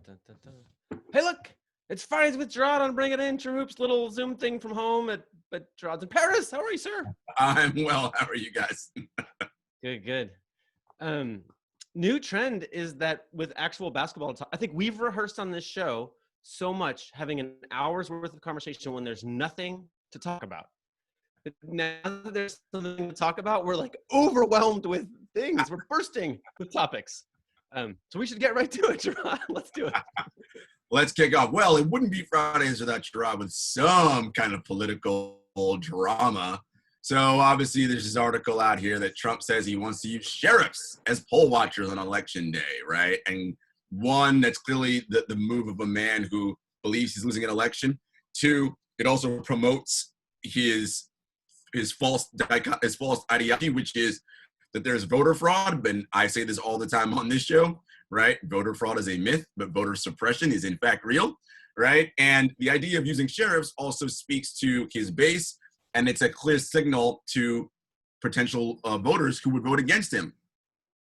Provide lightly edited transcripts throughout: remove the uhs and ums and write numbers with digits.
Dun, dun, dun. Hey, look! It's Fridays with Jarod on Bring It In, TrueHoop's little Zoom thing from home but Jarod's in Paris. How are you, sir? I'm well. How are you guys? Good. New trend is that with actual basketball, I think we've rehearsed on this show so much, having an hour's worth of conversation when there's nothing to talk about. But now that there's something to talk about, we're like overwhelmed with things. We're bursting with topics. So we should get right to it, Jarod. Let's do it. Let's kick off. Well, it wouldn't be Fridays without Jarod with some kind of political drama. So obviously there's this article out here that Trump says he wants to use sheriffs as poll watchers on election day, right? And one, that's clearly the move of a man who believes he's losing an election. Two, it also promotes his false ideology, which is that there's voter fraud. And I say this all the time on this show, right? Voter fraud is a myth, but voter suppression is in fact real, right? And the idea of using sheriffs also speaks to his base, and it's a clear signal to potential voters who would vote against him,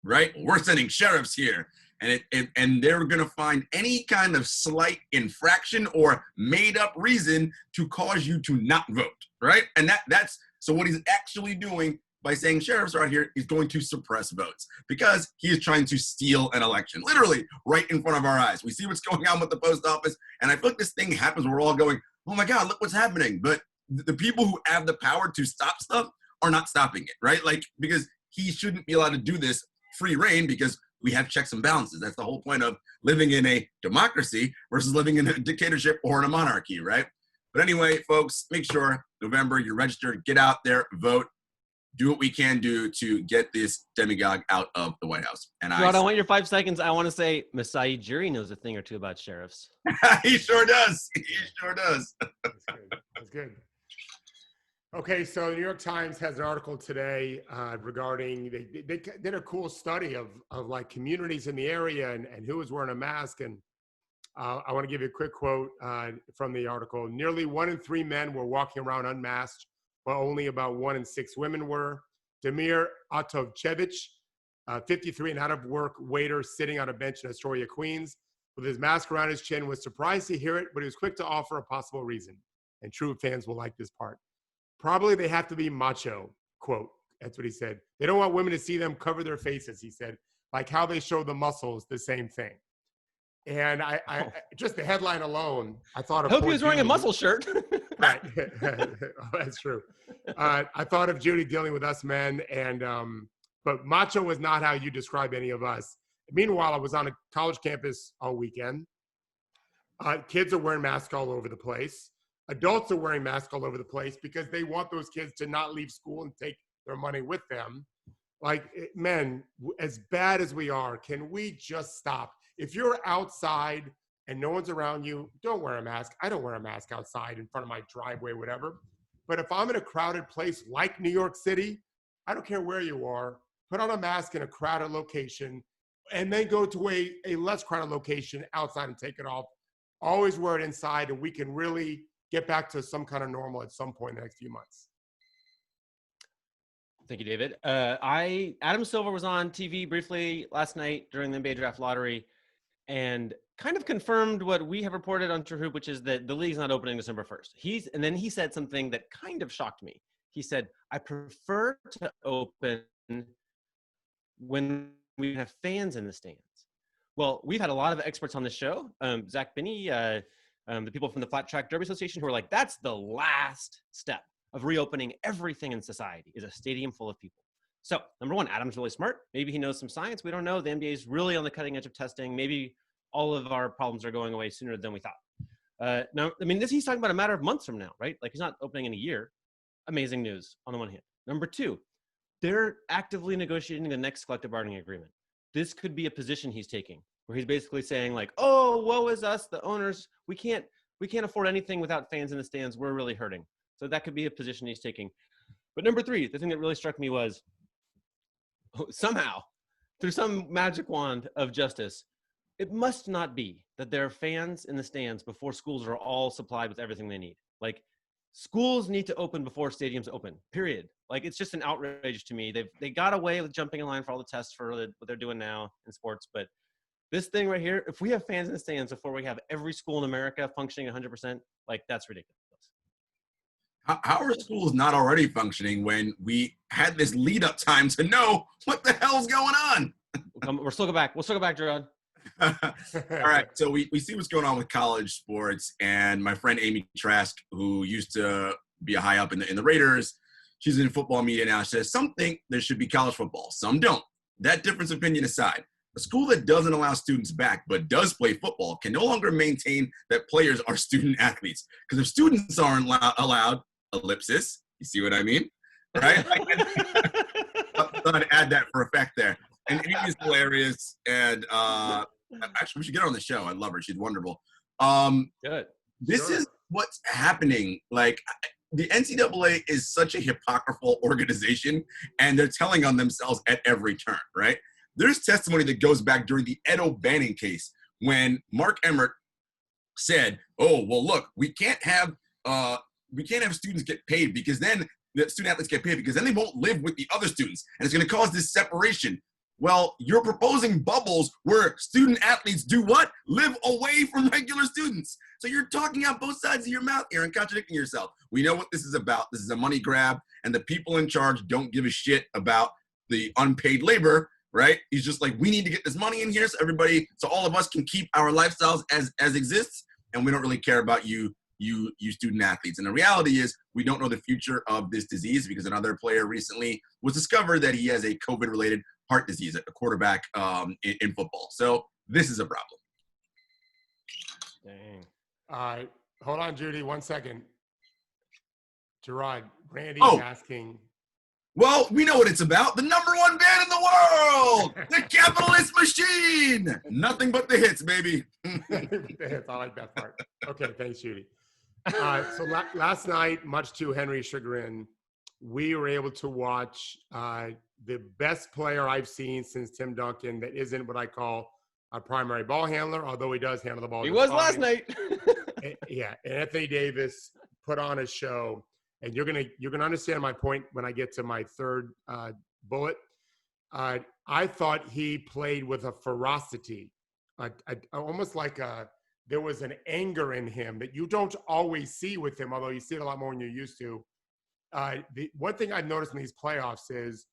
right? We're sending sheriffs here, and they're going to find any kind of slight infraction or made-up reason to cause you to not vote, right? And that's so what he's actually doing by saying sheriffs are out here is going to suppress votes because he is trying to steal an election, literally right in front of our eyes. We see what's going on with the post office, and I feel like this thing happens where we're all going, oh my God, look what's happening. But the people who have the power to stop stuff are not stopping it, right? Like, because he shouldn't be allowed to do this free reign because we have checks and balances. That's the whole point of living in a democracy versus living in a dictatorship or in a monarchy, right? But anyway, folks, make sure November you're registered, get out there, vote. Do what we can do to get this demagogue out of the White House. And Rod, I want your 5 seconds. I want to say Masai Ujiri knows a thing or two about sheriffs. He sure does. He sure does. That's good. Okay, so the New York Times has an article today regarding, they did a cool study of like communities in the area and who was wearing a mask. And I want to give you a quick quote from the article. Nearly 1 in 3 men were walking around unmasked, while only about 1 in 6 women were. Damir Atovchevich, 53 and out of work waiter sitting on a bench in Astoria, Queens, with his mask around his chin, was surprised to hear it, but he was quick to offer a possible reason. And true fans will like this part. Probably they have to be macho, quote. That's what he said. They don't want women to see them cover their faces, he said. Like how they show the muscles, the same thing. And I just the headline alone, I thought of. I hope he was wearing a muscle shirt. Right. That's true. I thought of Judy dealing with us men, and but macho was not how you describe any of us. Meanwhile, I was on a college campus all weekend. Kids are wearing masks all over the place. Adults are wearing masks all over the place because they want those kids to not leave school and take their money with them. Like, men, as bad as we are, can we just stop? If you're outside and no one's around you, don't wear a mask. I don't wear a mask outside in front of my driveway, whatever. But if I'm in a crowded place like New York City, I don't care where you are, put on a mask in a crowded location and then go to a less crowded location outside and take it off. Always wear it inside, and we can really get back to some kind of normal at some point in the next few months. Thank you, David. Adam Silver was on TV briefly last night during the NBA draft lottery and kind of confirmed what we have reported on TrueHoop, which is that the league's not opening December 1st. And then he said something that kind of shocked me. He said, I prefer to open when we have fans in the stands. Well, we've had a lot of experts on the show. Zach Binney, the people from the Flat Track Derby Association, who are like, that's the last step of reopening everything in society is a stadium full of people. So number one, Adam's really smart. Maybe he knows some science. We don't know. The NBA is really on the cutting edge of testing. Maybe all of our problems are going away sooner than we thought. Now, I mean, he's talking about a matter of months from now, right? Like he's not opening in a year. Amazing news on the one hand. Number two, they're actively negotiating the next collective bargaining agreement. This could be a position he's taking where he's basically saying like, oh, woe is us, the owners. We can't afford anything without fans in the stands. We're really hurting. So that could be a position he's taking. But number three, the thing that really struck me was somehow, through some magic wand of justice, it must not be that there are fans in the stands before schools are all supplied with everything they need. Like, schools need to open before stadiums open, period. Like, it's just an outrage to me. They got away with jumping in line for all the tests for what they're doing now in sports, but this thing right here, if we have fans in the stands before we have every school in America functioning 100%, like that's ridiculous. How are schools not already functioning when we had this lead up time to know what the hell's going on? We'll still go back. We'll still go back, Jarod. All right. So we see what's going on with college sports. And my friend Amy Trask, who used to be a high up in the Raiders, she's in football media now, says some think there should be college football. Some don't. That difference of opinion aside, a school that doesn't allow students back but does play football can no longer maintain that players are student athletes. Because if students aren't allowed, ellipsis, you see what I mean? Right? I thought I'd add that for effect there. And Amy's hilarious. And actually, we should get her on the show. I love her. She's wonderful. Good. This is what's happening. Like, the NCAA is such a hypocritical organization, and they're telling on themselves at every turn, right? There's testimony that goes back during the Ed O'Bannon case when Mark Emmert said, oh, well, look, we can't have students get paid because then the student athletes get paid because then they won't live with the other students, and it's going to cause this separation. Well, you're proposing bubbles where student athletes do what? Live away from regular students. So you're talking out both sides of your mouth here and contradicting yourself. We know what this is about. This is a money grab, and the people in charge don't give a shit about the unpaid labor, right? He's just like, we need to get this money in here so all of us can keep our lifestyles as exists, and we don't really care about you student athletes. And the reality is we don't know the future of this disease because another player recently was discovered that he has a COVID-related heart disease, a quarterback in football. So this is a problem. Dang. Hold on, Judy, 1 second. Jarod, Randy's asking. Well, we know what it's about. The #1 band in the world, the capitalist machine. Nothing but the hits, baby. The hits. I like that part. Okay, thanks, Judy. So last night, much to Henry's chagrin, we were able to watch the best player I've seen since Tim Duncan that isn't what I call a primary ball handler, although he does handle the ball. He was last night. Yeah, Anthony Davis put on a show, and you're gonna understand my point when I get to my third bullet. I thought he played with a ferocity, almost like there was an anger in him that you don't always see with him, although you see it a lot more than you're used to. The one thing I've noticed in these playoffs is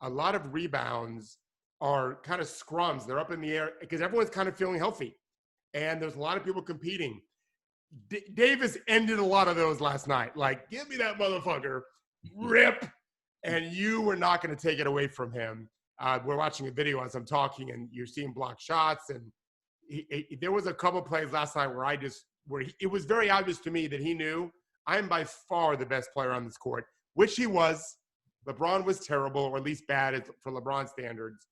a lot of rebounds are kind of scrums. They're up in the air because everyone's kind of feeling healthy, and there's a lot of people competing. Davis ended a lot of those last night. Like, give me that motherfucker, rip, and you were not going to take it away from him. We're watching a video as I'm talking, and you're seeing block shots, and there was a couple plays last night where it was very obvious to me that he knew I'm by far the best player on this court, which he was. LeBron was terrible, or at least bad for LeBron standards,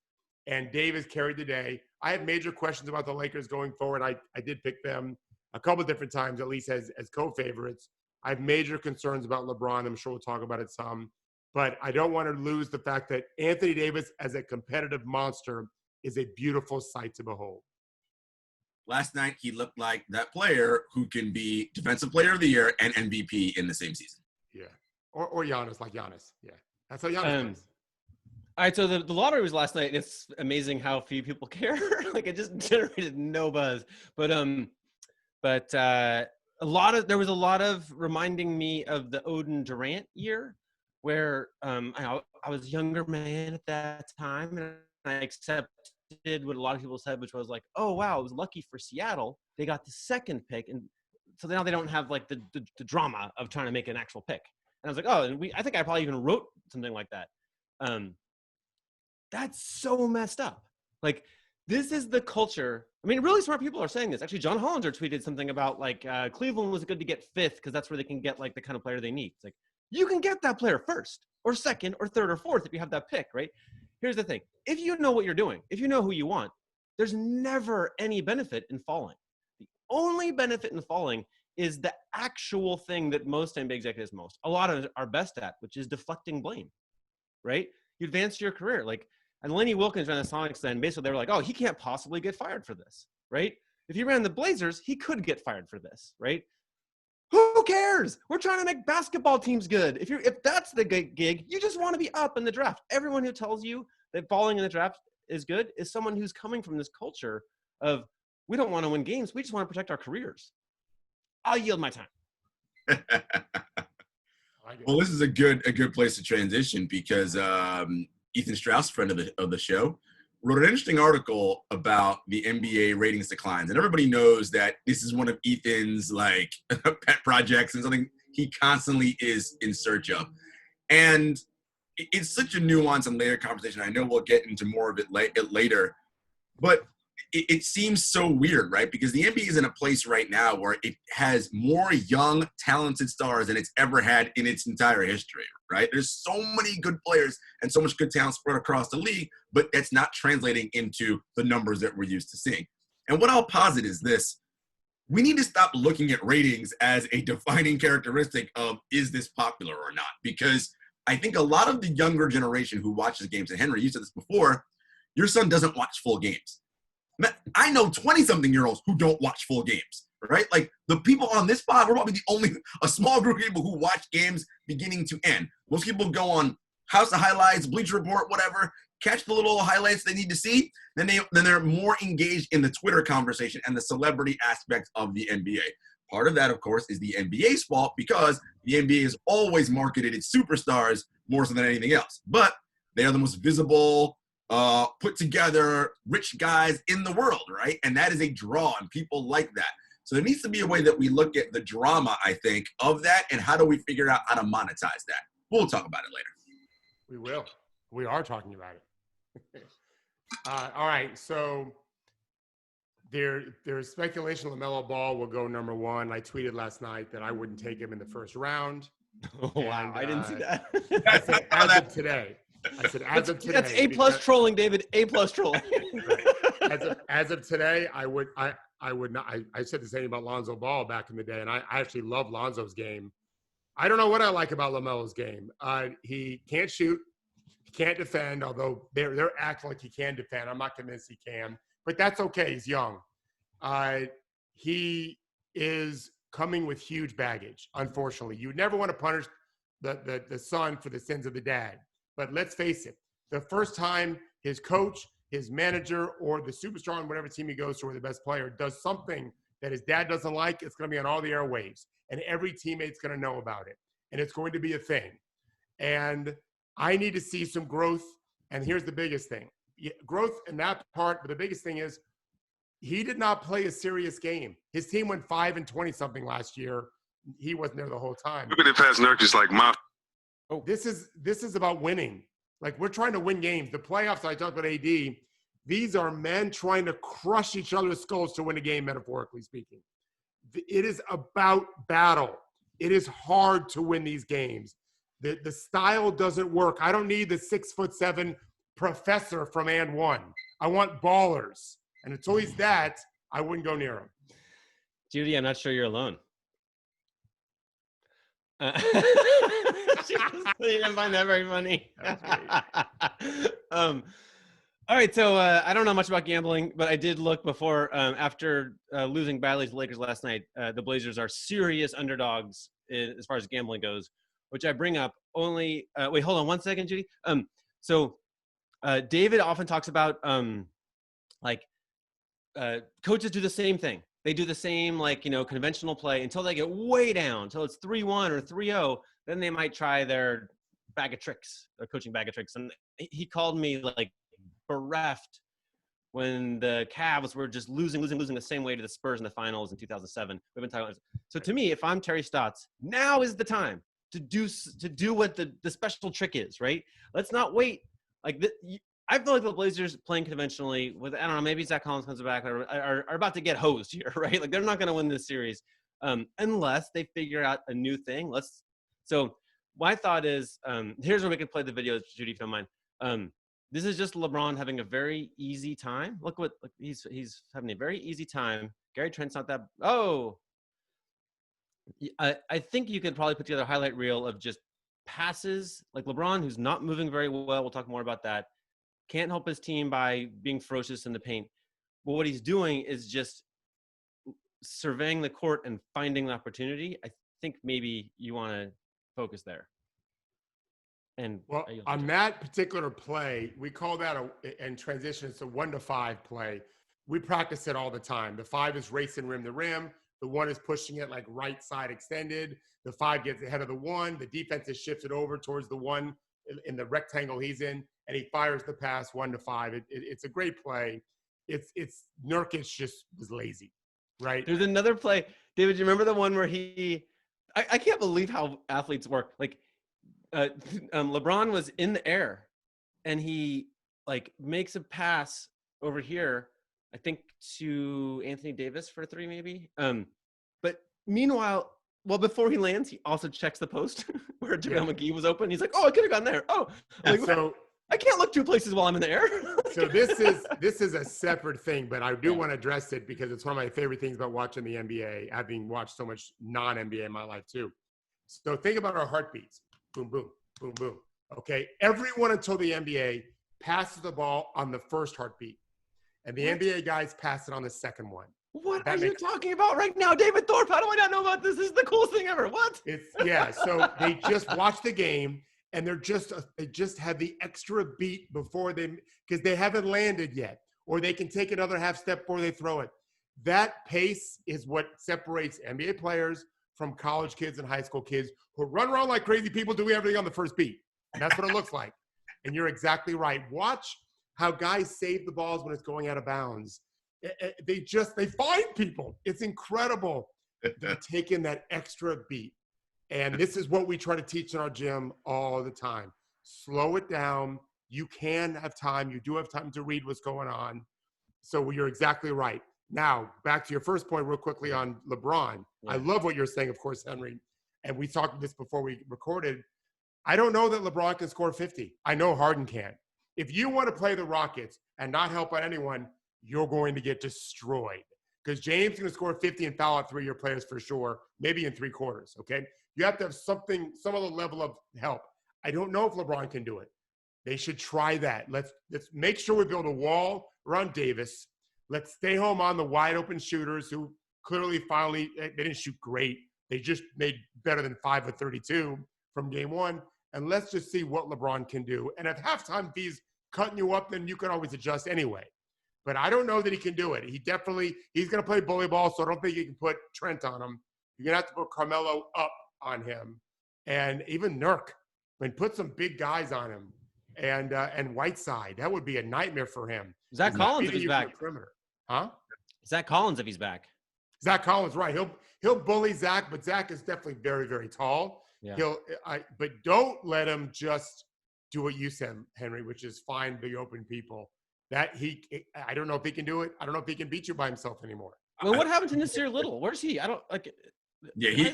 and Davis carried the day. I have major questions about the Lakers going forward. I did pick them a couple different times, at least as co-favorites. I have major concerns about LeBron. I'm sure we'll talk about it some. But I don't want to lose the fact that Anthony Davis as a competitive monster is a beautiful sight to behold. Last night, he looked like that player who can be Defensive Player of the Year and MVP in the same season. Yeah. Or Giannis, like Giannis. Yeah. That's how Giannis plays. All right, so the lottery was last night, and it's amazing how few people care. Like, it just generated no buzz. But there was a lot of reminding me of the Odin Durant year, where I was a younger man at that time, and I accepted what a lot of people said, which was like, oh wow, it was lucky for Seattle, they got the second pick, and so now they don't have like the drama of trying to make an actual pick. And I was like, oh, and I think I probably even wrote something like that. That's so messed up. Like, this is the culture. I mean, really smart people are saying this. Actually, John Hollinger tweeted something about like Cleveland was good to get 5th because that's where they can get like the kind of player they need. It's like, you can get that player 1st or 2nd or 3rd or 4th if you have that pick, right? Here's the thing. If you know what you're doing, if you know who you want, there's never any benefit in falling. The only benefit in falling is the actual thing that most NBA executives a lot of are best at, which is deflecting blame, right? You advance your career. Like, and Lenny Wilkins ran the Sonics then, basically they were like, oh, he can't possibly get fired for this, right? If he ran the Blazers, he could get fired for this, right? Who cares? We're trying to make basketball teams good. If that's the gig, you just want to be up in the draft. Everyone who tells you that falling in the draft is good is someone who's coming from this culture of we don't want to win games. We just want to protect our careers. I'll yield my time. Well, this is a good place to transition because Ethan Strauss, friend of the show, wrote an interesting article about the NBA ratings declines, and everybody knows that this is one of Ethan's like pet projects and something he constantly is in search of. And it's such a nuanced and layered conversation. I know we'll get into more of it later, but it seems so weird, right? Because the NBA is in a place right now where it has more young, talented stars than it's ever had in its entire history, right? There's so many good players and so much good talent spread across the league, but that's not translating into the numbers that we're used to seeing. And what I'll posit is this. We need to stop looking at ratings as a defining characteristic of is this popular or not? Because I think a lot of the younger generation who watches games, and Henry, you said this before, your son doesn't watch full games. I know 20-something-year-olds who don't watch full games, right? Like the people on this pod, we're probably a small group of people who watch games beginning to end. Most people go on House of Highlights, Bleacher Report, whatever, catch the little highlights they need to see. Then they're more engaged in the Twitter conversation and the celebrity aspect of the NBA. Part of that, of course, is the NBA's fault because the NBA has always marketed its superstars more so than anything else. But they are the most visible, put together rich guys in the world, right? And that is a draw, and people like that. So there needs to be a way that we look at the drama, I think, of that, and how do we figure out how to monetize that? We'll talk about it later. We will. We are talking about it. All right, so there's speculation LaMelo Ball will go number 1. I tweeted last night that I wouldn't take him in the first round. Oh, wow, I didn't see that. I said as of today. As of today. That's A+ trolling, David. A+ trolling. Right. As of today, I would not. I said the same about Lonzo Ball back in the day, and I actually love Lonzo's game. I don't know what I like about LaMelo's game. He can't shoot, he can't defend. Although they're acting like he can defend, I'm not convinced he can. But that's okay. He's young. He is coming with huge baggage. Unfortunately, you never want to punish the son for the sins of the dad. But let's face it, the first time his coach, his manager, or the superstar on whatever team he goes to, or the best player, does something that his dad doesn't like, it's going to be on all the airwaves. And every teammate's going to know about it. And it's going to be a thing. And I need to see some growth. And here's the biggest thing. Growth in that part, but the biggest thing is he did not play a serious game. His team went 5-20-something last year. He wasn't there the whole time. Look at it past Nurkic like my. Oh, this is about winning. Like, we're trying to win games. The playoffs, I talked about AD, these are men trying to crush each other's skulls to win a game, metaphorically speaking. It is about battle. It is hard to win these games. The style doesn't work. I don't need the 6'7" professor from And One. I want ballers. And until he's that, I wouldn't go near him. Judy, I'm not sure you're alone. You didn't find that very funny. All right, so I don't know much about gambling, but I did look before. After losing badly to the Lakers last night, the Blazers are serious underdogs as far as gambling goes, which I bring up only. Wait, hold on 1 second, Judy. So David often talks about coaches do the same thing. They do the same, conventional play until they get way down, until it's 3-1 or 3-0. Then they might try their bag of tricks, their coaching bag of tricks. And he called me bereft when the Cavs were just losing the same way to the Spurs in the finals in 2007. We've been talking. So to me, if I'm Terry Stotts, now is the time to do what the special trick is, right? Let's not wait. I feel like the Blazers playing conventionally with, I don't know, maybe Zach Collins comes back, are about to get hosed here, right? Like, they're not going to win this series unless they figure out a new thing. So my thought is, here's where we can play the video, Judy, if you don't mind. This is just LeBron having a very easy time. Look, he's having a very easy time. Gary Trent's not that. Oh, I think you could probably put together a highlight reel of just passes, like LeBron, who's not moving very well. We'll talk more about that. Can't help his team by being ferocious in the paint. But what he's doing is just surveying the court and finding the opportunity. I think maybe you want to focus there. And well, on that particular play, we call that in transition, it's a 1-to-5 play. we practice it all the time. The 5 is racing rim to rim. The 1 is pushing it like right side extended. The 5 gets ahead of the 1. The defense is shifted over towards the 1 in the rectangle he's in, and he fires the pass 1 to 5. It's a great play. It's Nurkic just was lazy, right? There's another play. David, do you remember the one where I can't believe how athletes work. Like LeBron was in the air and he like makes a pass over here, I think to Anthony Davis for 3 maybe. But meanwhile, before he lands, he also checks the post where JaVale McGee was open. He's like, oh, I could have gone there. Oh, like, so I can't look 2 places while I'm in the air. So this is a separate thing, but I do want to address it because it's one of my favorite things about watching the NBA, having watched so much non-NBA in my life too. So think about our heartbeats. Boom, boom, boom, boom. Okay. Everyone until the NBA passes the ball on the first heartbeat. And the NBA guys pass it on the second one. What are you talking about right now, David Thorpe? How do I not know about this? This is the coolest thing ever. What? So they just watch the game and they just have the extra beat before because they haven't landed yet, or they can take another half step before they throw it. That pace is what separates NBA players from college kids and high school kids who run around like crazy people, doing everything on the first beat. And that's what it looks like. And you're exactly right. Watch how guys save the balls when it's going out of bounds. They find people. It's incredible. They're taking that extra beat. And this is what we try to teach in our gym all the time. Slow it down. You can have time. You do have time to read what's going on. So you're exactly right. Now, back to your first point real quickly on LeBron. Yeah. I love what you're saying, of course, Henry. And we talked about this before we recorded. I don't know that LeBron can score 50. I know Harden can. If you want to play the Rockets and not help out anyone, you're going to get destroyed. Because James is going to score 50 and foul out 3 of your players for sure, maybe in 3 quarters, okay? You have to have some other level of help. I don't know if LeBron can do it. They should try that. Let's make sure we build a wall around Davis. Let's stay home on the wide open shooters who clearly finally, they didn't shoot great. They just made better than 5 of 32 from game 1. And let's just see what LeBron can do. And if halftime, if he's cutting you up, then you can always adjust anyway. But I don't know that he can do it. He's going to play bully ball, so I don't think you can put Trent on him. You're going to have to put Carmelo up on him. And even Nurk. I mean, put some big guys on him. And Whiteside. That would be a nightmare for him. Zach Collins if he's back. Huh? Zach Collins if he's back. Zach Collins, right. He'll bully Zach, but Zach is definitely very, very tall. Yeah. But don't let him just do what you said, Henry, which is find the open people. I don't know if he can do it. I don't know if he can beat you by himself anymore. Well, what happened to Nasir Little? Where's he? I don't like. Yeah,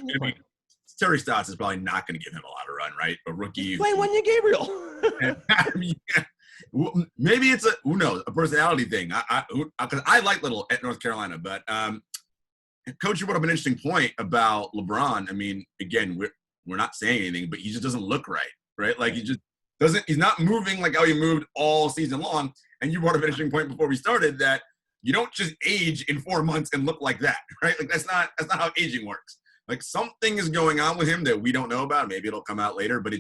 Terry Stotts is probably not going to give him a lot of run, right? A rookie. Play Wanya Gabriel. Maybe it's who knows, a personality thing. Because I like Little at North Carolina, but Coach, you brought up an interesting point about LeBron. I mean, again, we're not saying anything, but he just doesn't look right? Like he just doesn't. He's not moving like how he moved all season long. And you brought up an interesting point before we started that you don't just age in 4 months and look like that, right? Like that's not how aging works. Like something is going on with him that we don't know about. Maybe it'll come out later, but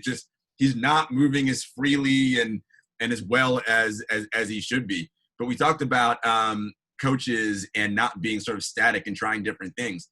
he's not moving as freely and as well as he should be. But we talked about coaches and not being sort of static and trying different things.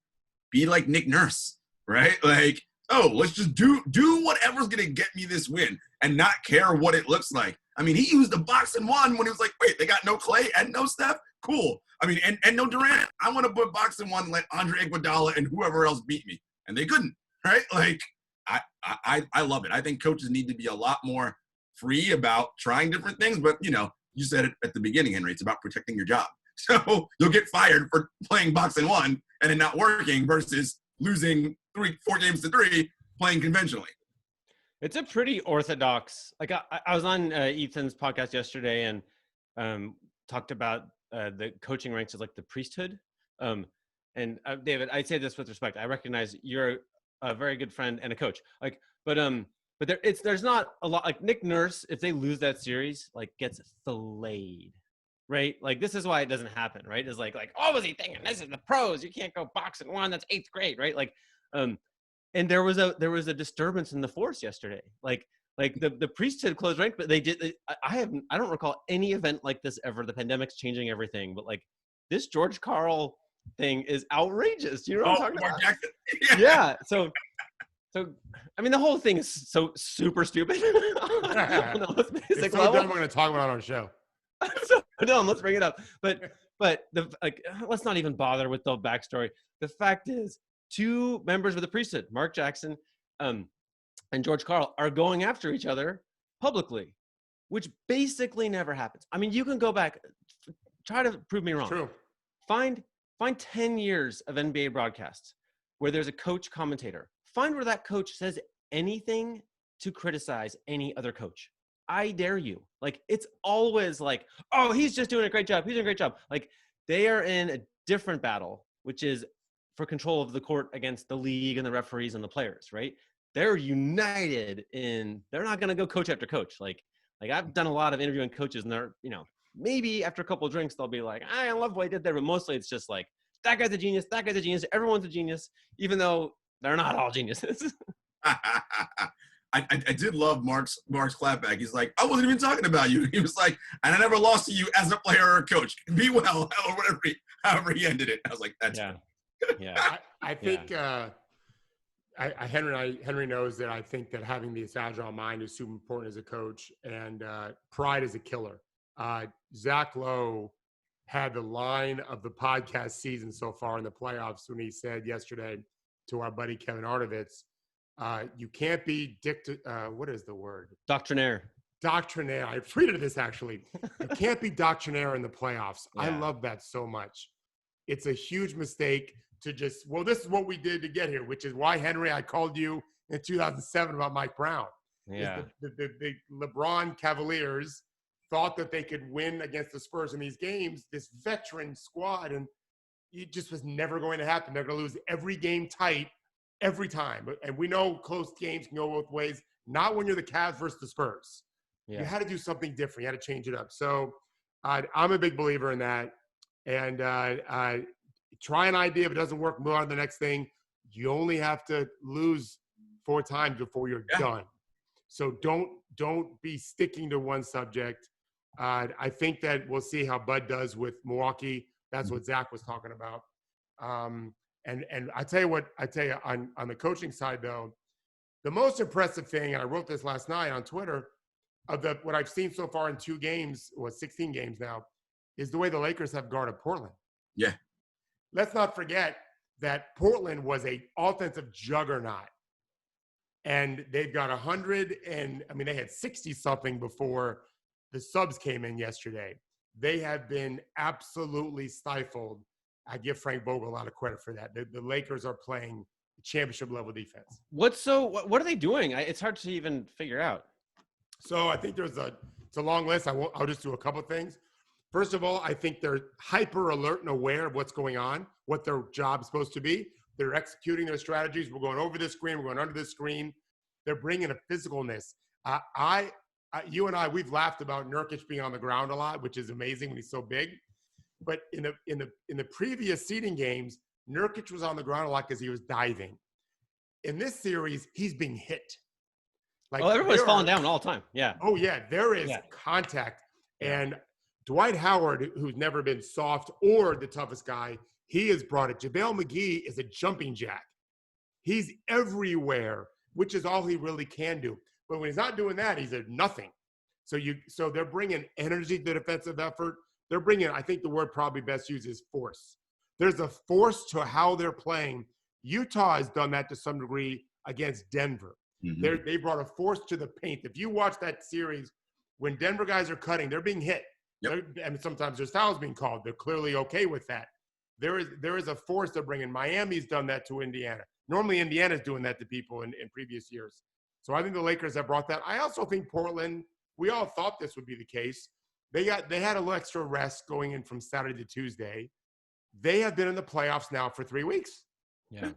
Be like Nick Nurse, right? Like, oh, let's just do whatever's going to get me this win and not care what it looks like. I mean, he used the box and one when he was like, wait, they got no Clay and no Steph? Cool. I mean, and no Durant. I want to put box and one, let Andre Iguodala and whoever else beat me. And they couldn't, right? Like, I love it. I think coaches need to be a lot more free about trying different things. But, you said it at the beginning, Henry, it's about protecting your job. So you'll get fired for playing box and one and it not working versus losing 4 games to 3 playing conventionally. It's a pretty orthodox. Like I was on Ethan's podcast yesterday and talked about the coaching ranks as like the priesthood. And David, I say this with respect. I recognize you're a very good friend and a coach. Like, but there's not a lot. Like Nick Nurse, if they lose that series, like gets filleted, right? Like this is why it doesn't happen, right? It's like oh, was he thinking this is the pros? You can't go box and one. That's 8th grade, right? Like, and there was a disturbance in the force yesterday. Like the priesthood closed rank, but I don't recall any event like this ever. The pandemic's changing everything, but like this George Karl thing is outrageous. You know what I'm talking Mark about? Jackson. Yeah. So I mean, the whole thing is so super stupid. On the most It's basic so level. dumb we're going to talk about it on our show. So dumb. Let's bring it up. But let's not even bother with the backstory. The fact is, two members of the priesthood, Mark Jackson, and George Karl, are going after each other publicly, which basically never happens. I mean, you can go back, try to prove me wrong. True. Find 10 years of NBA broadcasts where there's a coach commentator. Find where that coach says anything to criticize any other coach. I dare you. Like, it's always like, oh, he's just doing a great job. He's doing a great job. Like, they are in a different battle, which is for control of the court against the league and the referees and the players, right? They're united they're not going to go coach after coach. Like I've done a lot of interviewing coaches, and they're, maybe after a couple of drinks, they'll be like, I love what I did there. But mostly it's just like, that guy's a genius. That guy's a genius. Everyone's a genius, even though they're not all geniuses. I did love Mark's clapback. He's like, I wasn't even talking about you. He was like, and I never lost to you as a player or a coach. Be well, or whatever. However he ended it. I was like, that's yeah. I think Henry knows that I think that having this agile mind is super important as a coach, and pride is a killer. Zach Lowe had the line of the podcast season so far in the playoffs when he said yesterday to our buddy Kevin Arnovitz, you can't be what is the word? Doctrinaire. Doctrinaire. I tweeted this actually. You can't be doctrinaire in the playoffs. Yeah. I love that so much. It's a huge mistake to just, this is what we did to get here, which is why, Henry, I called you in 2007 about Mike Brown. Yeah. The LeBron Cavaliers thought that they could win against the Spurs in these games, this veteran squad, and it just was never going to happen. They're going to lose every game tight every time. And we know close games can go both ways, not when you're the Cavs versus the Spurs. Yeah. You had to do something different. You had to change it up. So I'm a big believer in that. And try an idea. If it doesn't work, move on to the next thing. You only have to lose 4 times before you're done. So don't be sticking to one subject. I think that we'll see how Bud does with Milwaukee. That's what Zach was talking about. And I tell you on the coaching side, though, the most impressive thing, and I wrote this last night on Twitter, of what I've seen so far in 2 games, or 16 games now, is the way the Lakers have guarded Portland. Yeah. Let's not forget that Portland was an offensive juggernaut. And they've got 100, and I mean, they had 60-something before the subs came in yesterday. They have been absolutely stifled. I give Frank Vogel a lot of credit for that. The Lakers are playing championship-level defense. What are they doing? It's hard to even figure out. So I think it's a long list. I'll just do a couple of things. First of all, I think they're hyper alert and aware of what's going on, what their job's supposed to be. They're executing their strategies. We're going over this screen. We're going under this screen. They're bringing a physicalness. You and I, we've laughed about Nurkic being on the ground a lot, which is amazing when he's so big. But in the previous seeding games, Nurkic was on the ground a lot because he was diving. In this series, he's being hit. Like, everybody's falling down all the time. Yeah. Oh yeah, there is contact. And Dwight Howard, who's never been soft or the toughest guy, he has brought it. JaVale McGee is a jumping jack. He's everywhere, which is all he really can do. But when he's not doing that, he's at nothing. So they're bringing energy to the defensive effort. They're bringing, I think the word probably best used is force. There's a force to how they're playing. Utah has done that to some degree against Denver. Mm-hmm. They brought a force to the paint. If you watch that series, when Denver guys are cutting, they're being hit. Yep. And sometimes there's fouls being called. They're clearly okay with that. There is a force they're bringing. Miami's done that to Indiana. Normally, Indiana's doing that to people in previous years. So I think the Lakers have brought that. I also think Portland, we all thought this would be the case. They had a little extra rest going in from Saturday to Tuesday. They have been in the playoffs now for 3 weeks. Yeah.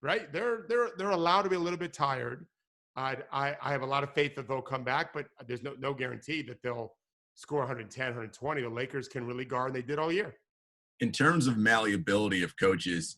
Right? They're allowed to be a little bit tired. I have a lot of faith that they'll come back, but there's no guarantee that they'll score 110, 120. The Lakers can really guard, and they did all year. In terms of malleability of coaches,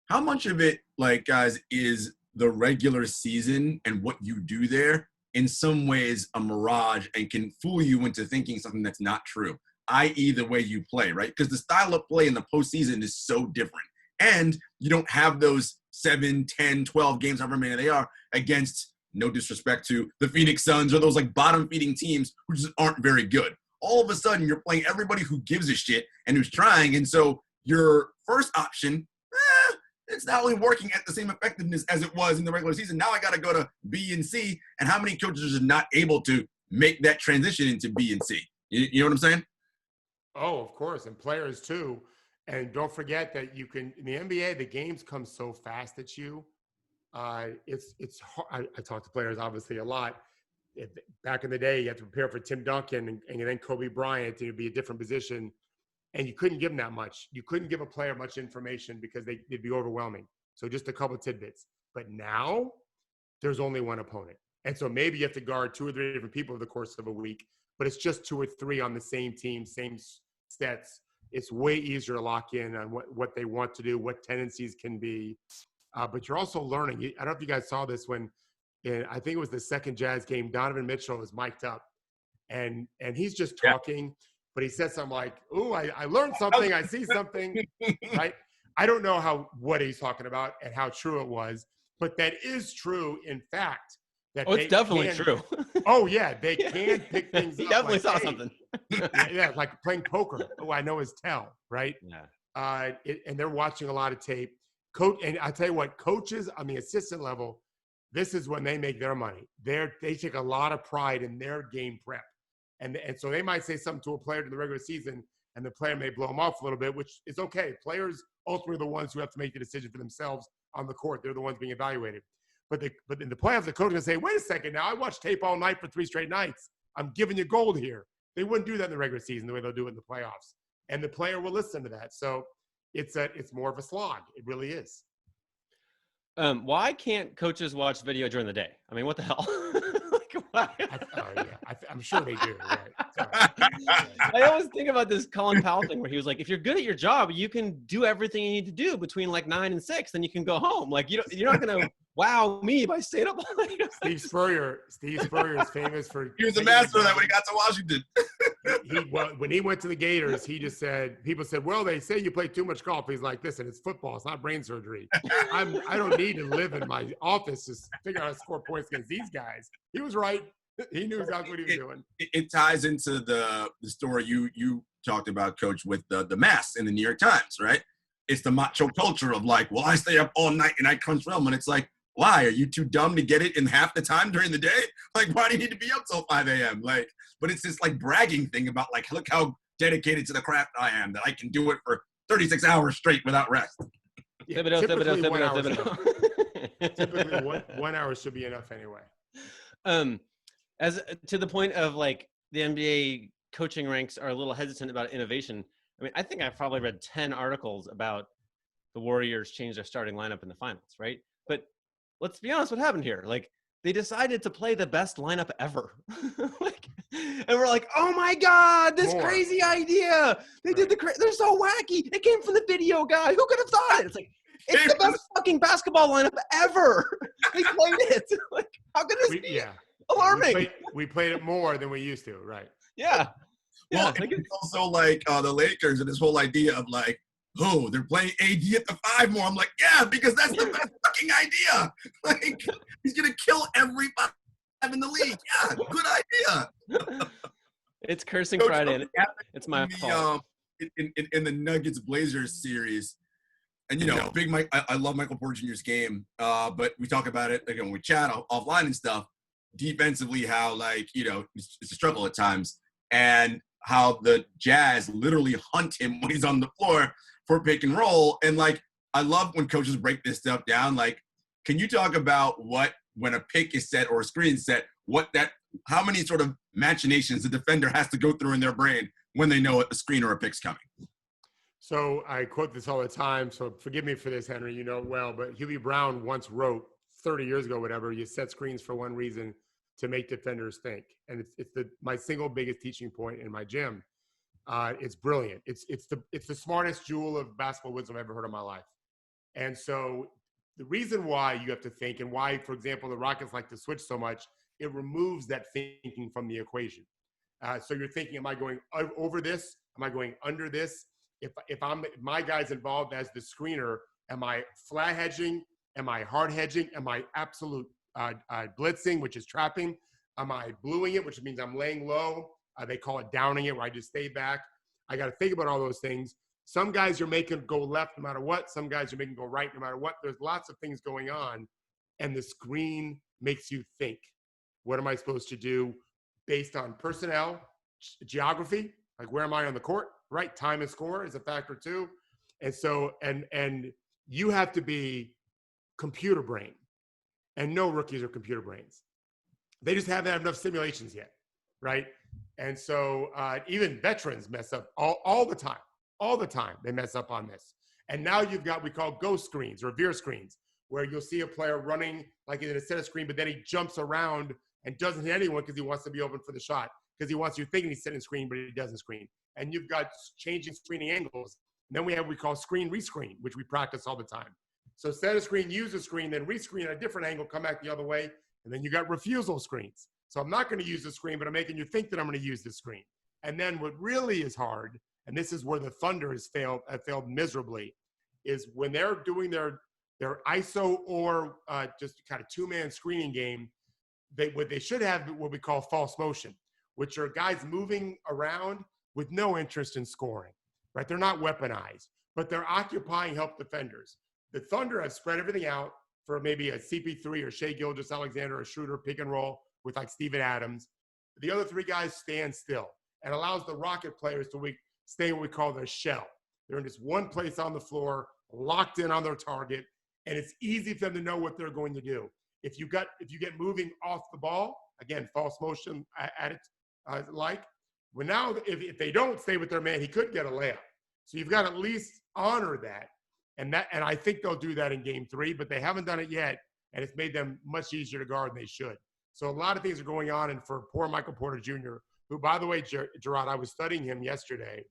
how much of it, like, guys, is the regular season and what you do there in some ways a mirage and can fool you into thinking something that's not true? i.e. the way you play, right? Because the style of play in the postseason is so different. And you don't have those 7, 10, 12 games, however many they are, against, no disrespect to the Phoenix Suns or those like bottom feeding teams who just aren't very good. All of a sudden, you're playing everybody who gives a shit and who's trying. And so your first option, it's not only working at the same effectiveness as it was in the regular season. Now I got to go to B and C. And how many coaches are not able to make that transition into B and C? You know what I'm saying? Oh, of course. And players too. And don't forget that you can, in the NBA, the games come so fast at you. It's hard. I talk to players obviously a lot. Back in the day, you had to prepare for Tim Duncan and then Kobe Bryant to be a different position. And you couldn't give them that much. You couldn't give a player much information because they'd be overwhelming. So just a couple of tidbits. But now there's only one opponent. And so maybe you have to guard 2 or 3 different people over the course of a week, but it's just 2 or 3 on the same team, same sets. It's way easier to lock in on what they want to do, what tendencies can be. But you're also learning. I don't know if you guys saw this when, I think it was the second Jazz game, Donovan Mitchell was mic'd up. And he's just talking, but he said something like, "Ooh, I learned something. I see something." Right? I don't know what he's talking about and how true it was, but that is true. In fact, that it's definitely true. Oh yeah, they can pick things He up. definitely like, saw hey, something. yeah, like playing poker. Oh, I know his tell, right? Yeah. And they're watching a lot of tape. And I tell you what, coaches on the assistant level, this is when they make their money. They take a lot of pride in their game prep. And so they might say something to a player in the regular season, and the player may blow them off a little bit, which is okay. Players ultimately are the ones who have to make the decision for themselves on the court. They're the ones being evaluated. But in the playoffs, the coach is going to say, wait a second now, I watched tape all night for 3 straight nights. I'm giving you gold here. They wouldn't do that in the regular season the way they'll do it in the playoffs. And the player will listen to that. So it's more of a slog. It really is. Why can't coaches watch video during the day? I mean, what the hell? Like, why? I'm sure they do. Right? I always think about this Colin Powell thing where he was like, if you're good at your job, you can do everything you need to do between like 9 and 6, then you can go home. Like, you're not going to wow me by staying up all night. Steve Spurrier is famous for. He was the master of that when he got to Washington. When he went to the Gators, he just said, people said, well, they say you play too much golf. He's like, listen, it's football. It's not brain surgery. I don't need to live in my office to figure out how to score points against these guys. He was right. He knew exactly what he was doing. It ties into the story you talked about, Coach, with the mass in the New York Times, right? It's the macho culture of like, well, I stay up all night and I crunch film. And it's like, why? Are you too dumb to get it in half the time during the day? Like, why do you need to be up till 5 a.m.? Like, but it's this like bragging thing about like, look how dedicated to the craft I am, that I can do it for 36 hours straight without rest. Yeah, typically 1 hour should be enough anyway. As to the point of like the NBA coaching ranks are a little hesitant about innovation. I mean, I think I've probably read 10 articles about the Warriors change their starting lineup in the finals, right? But let's be honest, what happened here? Like, they decided to play the best lineup ever. And we're like, oh my God, this crazy idea. They did they're so wacky. It came from the video guy. Who could have thought it? It's like, it's the best fucking basketball lineup ever. They played it. Like, how could this be alarming? We played it more than we used to, right? Yeah. Well, it's also like the Lakers and this whole idea of like, oh, they're playing AD at the 5 more. I'm like, yeah, because that's the best fucking idea. Like, he's going to kill every 5 in the league. Yeah, good idea. It's cursing Coach, Friday. It's my fault. In the Nuggets Blazers series, and you know, Big Mike, I love Michael Porter Jr.'s game, but we talk about it again when we chat offline and stuff. Defensively, how like, you know, it's a struggle at times, and how the Jazz literally hunt him when he's on the floor for pick and roll. And like, I love when coaches break this stuff down. Like, can you talk about when a pick is set or a screen is set, how many sort of machinations the defender has to go through in their brain when they know a screen or a pick's coming? So I quote this all the time, so forgive me for this, Henry, you know it well, but Huey Brown once wrote 30 years ago, whatever, you set screens for one reason, to make defenders think. And it's my single biggest teaching point in my gym. It's brilliant. It's the smartest jewel of basketball wisdom I've ever heard in my life. And so the reason why you have to think, and why, for example, the Rockets like to switch so much, it removes that thinking from the equation. So you're thinking, am I going over this? Am I going under this? If my guy's involved as the screener, am I flat hedging? Am I hard hedging? Am I absolute blitzing, which is trapping? Am I bluing it, which means I'm laying low? They call it downing it, where I just stay back. I got to think about all those things. Some guys you're making go left no matter what. Some guys you're making go right no matter what. There's lots of things going on, and the screen makes you think. What am I supposed to do based on personnel, geography? Like, where am I on the court? Right, time and score is a factor too. And so, and you have to be computer brain, and no rookies are computer brains. They just haven't had enough simulations yet, right? And so even veterans mess up all the time. All the time they mess up on this. And now you've got, we call ghost screens or veer screens, where you'll see a player running like in a set of screen, but then he jumps around and doesn't hit anyone because he wants to be open for the shot, because he wants you thinking he's sitting screen, but he doesn't screen. And you've got changing screening angles. And then we have what we call screen rescreen, which we practice all the time. So set a screen, use a screen, then rescreen at a different angle, come back the other way. And then you got refusal screens. So I'm not going to use the screen, but I'm making you think that I'm going to use the screen. And then what really is hard, and this is where the Thunder has failed miserably, is when they're doing their ISO or just kind of two-man screening game, what they should have what we call false motion, which are guys moving around with no interest in scoring, right? They're not weaponized, but they're occupying help defenders. The Thunder have spread everything out for maybe a CP3 or Shai Gilgeous-Alexander or Schroeder pick and roll with like Steven Adams. The other three guys stand still and allows the Rocket players to stay what we call their shell. They're in just one place on the floor, locked in on their target, and it's easy for them to know what they're going to do. If you get moving off the ball, again, false motion at it, well, now if they don't stay with their man, he could get a layup. So you've got to at least honor that. And I think they'll do that in game 3, but they haven't done it yet, and it's made them much easier to guard than they should. So a lot of things are going on, and for poor Michael Porter Jr., who, by the way, Jarod, I was studying him yesterday.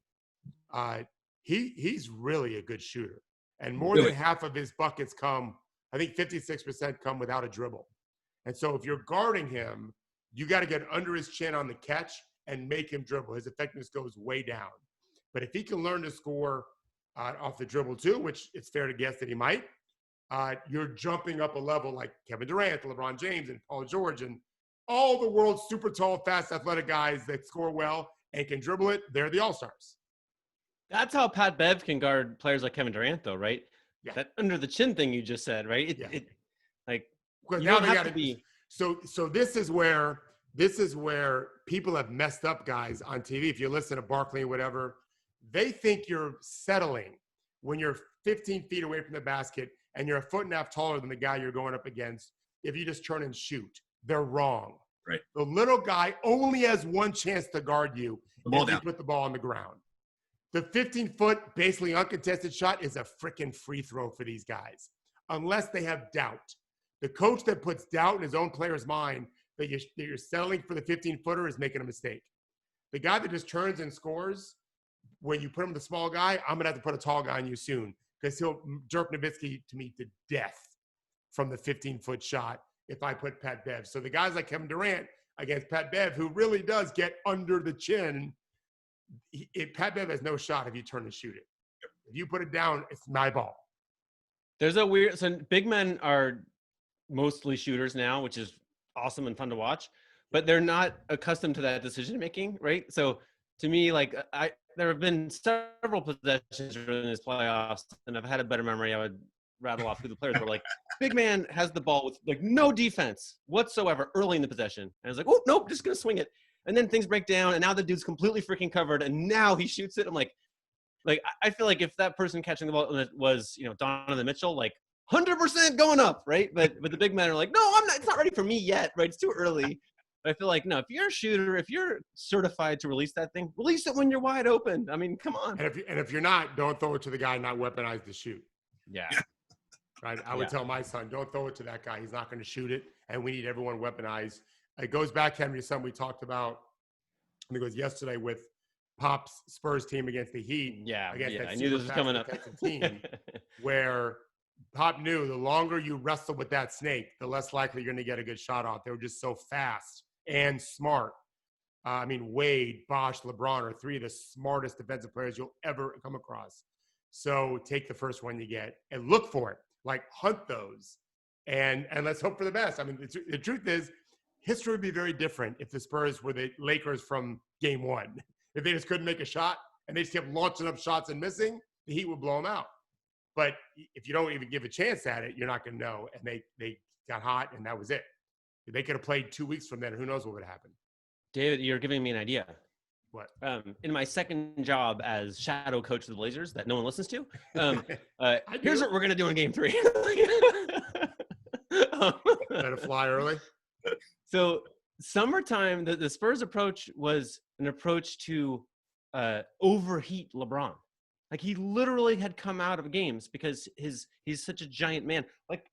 He's really a good shooter, and more than half of his buckets come, I think 56% come without a dribble. And so if you're guarding him, you got to get under his chin on the catch and make him dribble. His effectiveness goes way down. But if he can learn to score off the dribble too, which it's fair to guess that he might, you're jumping up a level like Kevin Durant, LeBron James, and Paul George, and all the world's super tall, fast, athletic guys that score well and can dribble it. They're the all-stars. That's how Pat Bev can guard players like Kevin Durant, though, right? Yeah. That under the chin thing you just said, right? Because now they got to be. So this is where people have messed up guys on TV. If you listen to Barkley or whatever, they think you're settling when you're 15 feet away from the basket and you're a foot and a half taller than the guy you're going up against. If you just turn and shoot, they're wrong. Right. The little guy only has one chance to guard you if you put the ball on the ground. The 15-foot, basically uncontested shot is a freaking free throw for these guys, unless they have doubt. The coach that puts doubt in his own player's mind that you're settling for the 15-footer is making a mistake. The guy that just turns and scores, when you put him with the small guy, I'm going to have to put a tall guy on you soon, because he'll Dirk Nowitzki to me to death from the 15-foot shot if I put Pat Bev. So the guys like Kevin Durant against Pat Bev, who really does get under the chin, Pat Bev has no shot if you turn and shoot it. If you put it down, it's my ball. There's so big men are mostly shooters now, which is awesome and fun to watch, but they're not accustomed to that decision making, right? So to me, there have been several possessions during this playoffs, and I've had a better memory. I would rattle off who the players were. Like, big man has the ball with like no defense whatsoever early in the possession, and I was like, oh nope, just gonna swing it. And then things break down, and now the dude's completely freaking covered, and now he shoots it. I'm like I feel like if that person catching the ball was Donovan Mitchell, like 100% going up, right? But the big men are like, no, I'm not. It's not ready for me yet, right? It's too early. But I feel like no, if you're a shooter, if you're certified to release that thing, release it when you're wide open. I mean, come on. And if you're not, don't throw it to the guy not weaponized to shoot. Yeah. Right. I would tell my son, don't throw it to that guy. He's not going to shoot it, and we need everyone weaponized. It goes back, Henry, to something we talked about. I think it was yesterday with Pop's Spurs team against the Heat. Yeah. I knew this was coming up. Team, where Pop knew the longer you wrestle with that snake, the less likely you're going to get a good shot off. They were just so fast and smart. I mean, Wade, Bosh, LeBron are three of the smartest defensive players you'll ever come across. So take the first one you get and look for it, like hunt those, and let's hope for the best. I mean, the truth is, history would be very different if the Spurs were the Lakers from game one. If they just couldn't make a shot and they just kept launching up shots and missing, the Heat would blow them out. But if you don't even give a chance at it, you're not going to know. And they got hot, and that was it. If they could have played 2 weeks from then, who knows what would have happened. David, you're giving me an idea. What? In my second job as shadow coach of the Blazers that no one listens to, here's what we're going to do in game 3. Let it fly early. So summertime, the Spurs approach was an approach to overheat LeBron. Like, he literally had come out of games because he's such a giant man. Like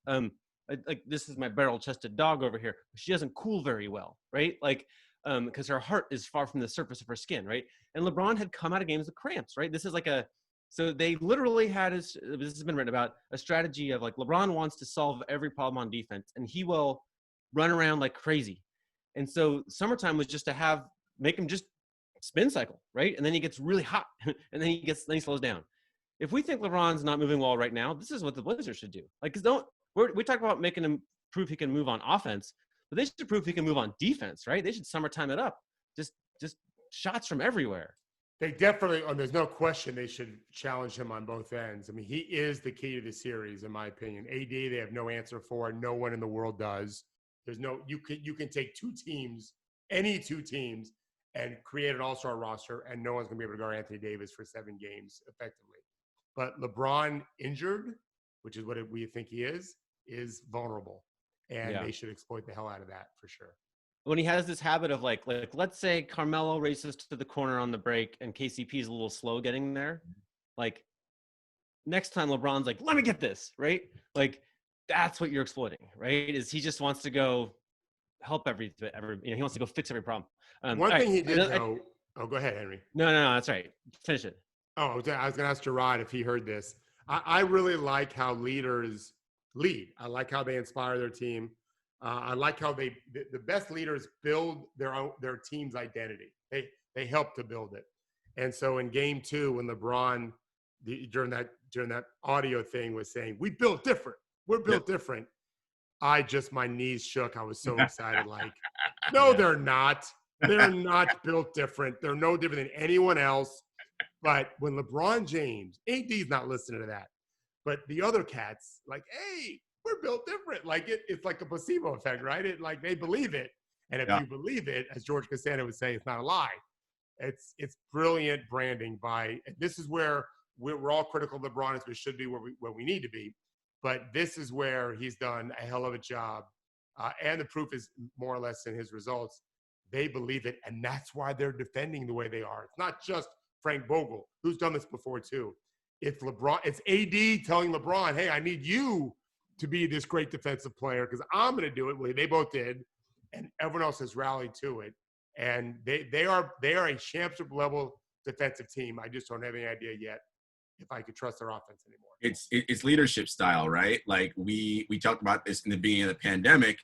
this is my barrel-chested dog over here. She doesn't cool very well, right? Like, because her heart is far from the surface of her skin, right? And LeBron had come out of games with cramps, right? This is like so they literally had this has been written about, a strategy of like, LeBron wants to solve every problem on defense, and he will run around like crazy. And so summertime was just to make him just spin cycle, right? And then he gets really hot, and then he slows down. If we think LeBron's not moving well right now, this is what the Blazers should do. Like, we talk about making him prove he can move on offense, but they should prove he can move on defense, right? They should summertime it up. Just shots from everywhere. They definitely, there's no question they should challenge him on both ends. I mean, he is the key to the series, in my opinion. AD, they have no answer for. No one in the world does. You can take two teams, any two teams, and create an all-star roster, and no one's going to be able to guard Anthony Davis for 7 games effectively. But LeBron injured, which is what we think he is vulnerable. And they should exploit the hell out of that for sure. When he has this habit of like let's say Carmelo races to the corner on the break and KCP is a little slow getting there, like next time LeBron's like, let me get this, right? Like, that's what you're exploiting, right? Is he just wants to go help he wants to go fix every problem. One thing he did though. Go ahead, Henry. No, that's right. Finish it. Oh, I was going to ask Jarod if he heard this. I really like how leaders lead. I like how they inspire their team. I like how the best leaders build their team's identity. They help to build it. And so in game 2, when LeBron during that audio thing was saying, "We built different. We're built different." My knees shook. I was so excited. Like, no, they're not. They're not built different. They're no different than anyone else. But when LeBron James, AD's not listening to that, but the other cats, like, hey, we're built different. Like, it's like a placebo effect, right? Like, they believe it. And if you believe it, as George Costanza would say, it's not a lie. It's brilliant branding this is where we're all critical of LeBron, as we should be where we need to be. But this is where he's done a hell of a job. And the proof is more or less in his results. They believe it, and that's why they're defending the way they are. It's not just Frank Vogel, who's done this before too. It's LeBron. It's AD telling LeBron, hey, I need you to be this great defensive player because I'm going to do it. Well, they both did, and everyone else has rallied to it. And they are a championship level defensive team. I just don't have any idea yet if I could trust their offense anymore. It's leadership style, right? Like we talked about this in the beginning of the pandemic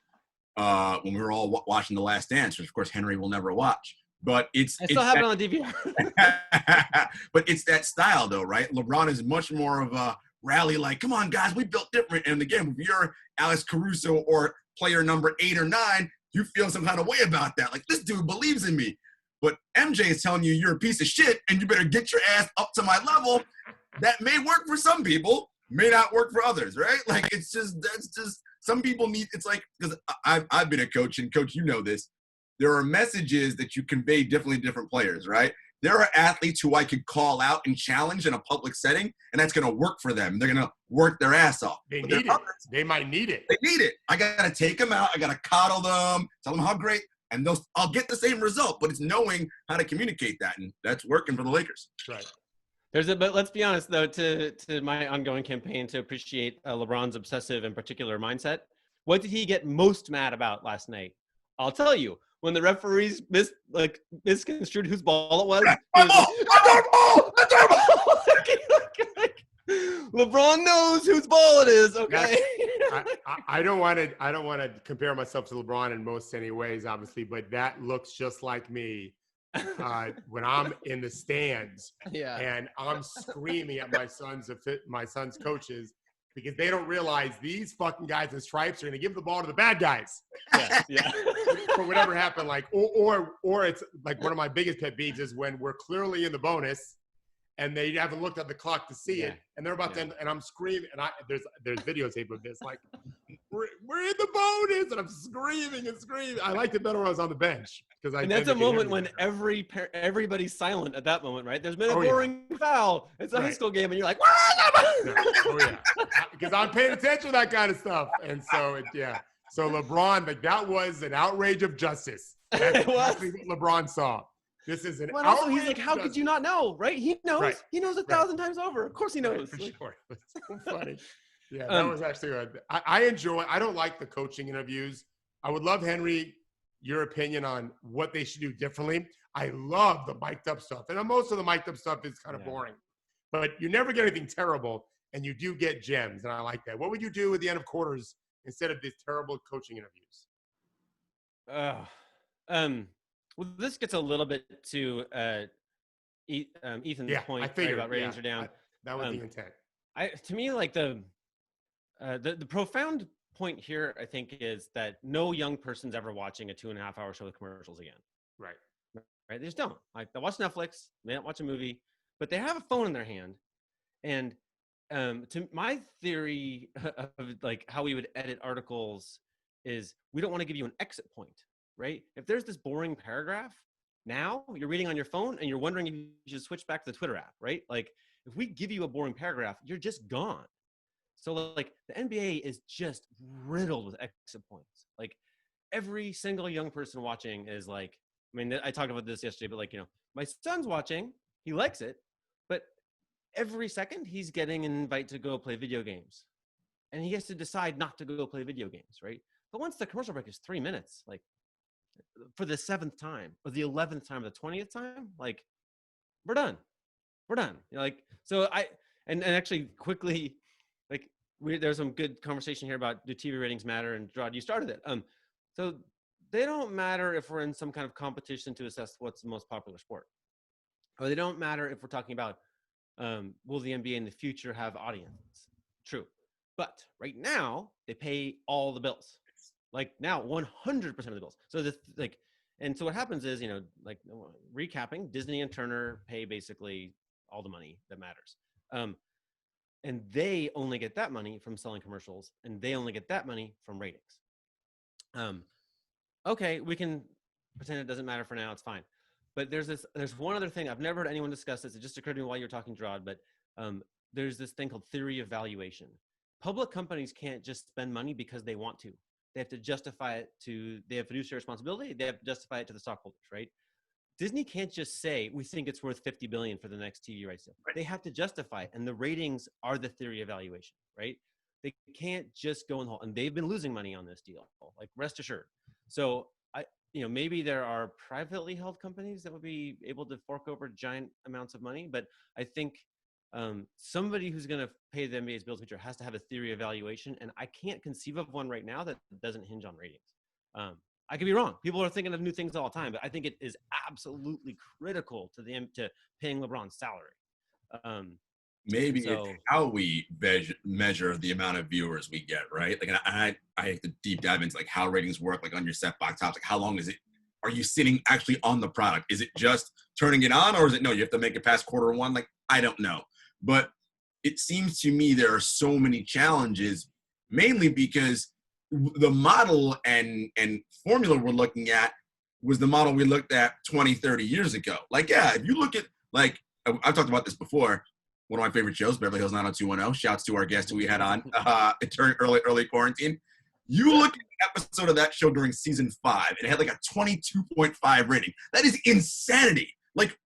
when we were all watching The Last Dance, which of course Henry will never watch. But I still have it on the DVR. But it's that style, though, right? LeBron is much more of a rally, like, come on, guys, we built different. And again, if you're Alex Caruso or player number 8 or 9, you feel some kind of way about that. Like, this dude believes in me. But MJ is telling you you're a piece of shit and you better get your ass up to my level. That may work for some people, may not work for others, right? Like, that's just some people need. It's like, because I've been a coach, and coach, you know this. There are messages that you convey differently to different players, right? There are athletes who I could call out and challenge in a public setting, and that's going to work for them. They're going to work their ass off. They need it. They might need it. They need it. I got to take them out. I got to coddle them, tell them how great, and I'll get the same result. But it's knowing how to communicate that, and that's working for the Lakers. Right. But let's be honest, though, to my ongoing campaign to appreciate LeBron's obsessive and particular mindset, what did he get most mad about last night? I'll tell you. When the referees misconstrued whose ball it was. LeBron knows whose ball it is, okay? I don't want to compare myself to LeBron in most any ways, obviously, but that looks just like me when I'm in the stands Yeah. and I'm screaming at my son's coaches because they don't realize these fucking guys in stripes are going to give the ball to the bad guys. Yeah. For whatever happened, like, or it's like one of my biggest pet peeves is when we're clearly in the bonus and they haven't looked at the clock to see it, and they're about to end, and I'm screaming, and there's videotape of this, like, we're in the bonus, and I'm screaming and screaming. I liked it better when I was on the bench because and that's a moment when everybody's silent at that moment, right? There's been a boring foul. It's a high school game, and you're like, because I'm paying attention to that kind of stuff, and so So LeBron, like, that was an outrage of justice. That's exactly what LeBron saw. This is an outrage. Also, he's like, how could you not know, right? He knows. Right. He knows 1,000 times over. Of course he knows. Right, for sure. It's so funny. Yeah, that was actually good. I don't like the coaching interviews. I would love, Henry, your opinion on what they should do differently. I love the mic'd up stuff. And most of the mic'd up stuff is kind of boring. But you never get anything terrible, and you do get gems, and I like that. What would you do at the end of quarters instead of these terrible coaching interviews? Well, this gets a little bit to Ethan's point about ratings are down. That was the intent. To me, like the profound point here, I think, is that no young person's ever watching a 2.5-hour show with commercials again. Right. They just don't. Like, they watch Netflix, they don't watch a movie, but they have a phone in their hand. And to my theory of like how we would edit articles is we don't want to give you an exit point. Right? If there's this boring paragraph, now you're reading on your phone and you're wondering if you should switch back to the Twitter app, right? Like, if we give you a boring paragraph, you're just gone. So, like, the NBA is just riddled with exit points. Like, every single young person watching is like, I mean, I talked about this yesterday, but, like, you know, my son's watching, he likes it, but every second he's getting an invite to go play video games. And he has to decide not to go play video games, right? But once the commercial break is 3 minutes, like, for the 7th time or the 11th time or the 20th time, like, we're done. You know, like, so and actually quickly, like, there's some good conversation here about do TV ratings matter, and Jarod, you started it. So they don't matter if we're in some kind of competition to assess what's the most popular sport, or they don't matter if we're talking about will the NBA in the future have audience. True, but right now they pay all the bills. Like, now 100% of the bills. So and so what happens is, you know, like, recapping, Disney and Turner pay basically all the money that matters. And they only get that money from selling commercials, and they only get that money from ratings. Okay, we can pretend it doesn't matter for now. It's fine. But there's one other thing. I've never heard anyone discuss this. It just occurred to me while you were talking, Jarod, but there's this thing called theory of valuation. Public companies can't just spend money because they want to. They have to justify it they have fiduciary responsibility. They have to justify it to the stockholders, right? Disney can't just say, we think it's worth $50 billion for the next TV rights deal. Right. They have to justify it. And the ratings are the theory of valuation, right? They can't just go in the hole. And they've been losing money on this deal, like, rest assured. So maybe there are privately held companies that would be able to fork over giant amounts of money. But I think somebody who's going to pay the NBA's bills future has to have a theory of valuation, and I can't conceive of one right now that doesn't hinge on ratings. I could be wrong. People are thinking of new things all the time, but I think it is absolutely critical to paying LeBron's salary. Maybe it's how we measure the amount of viewers we get, right? Like, I have to deep dive into, like, how ratings work, like, on your set-box tops. Like, how long is it? Are you sitting actually on the product? Is it just turning it on, or is it no? You have to make it past quarter one. Like, I don't know. But it seems to me there are so many challenges, mainly because the model and formula we're looking at was the model we looked at 20, 30 years ago. Like, yeah, if you look at, like, I've talked about this before, one of my favorite shows, Beverly Hills 90210. Shouts to our guest who we had on during early quarantine. You look at the episode of that show during season 5, and it had like a 22.5 rating. That is insanity. Like,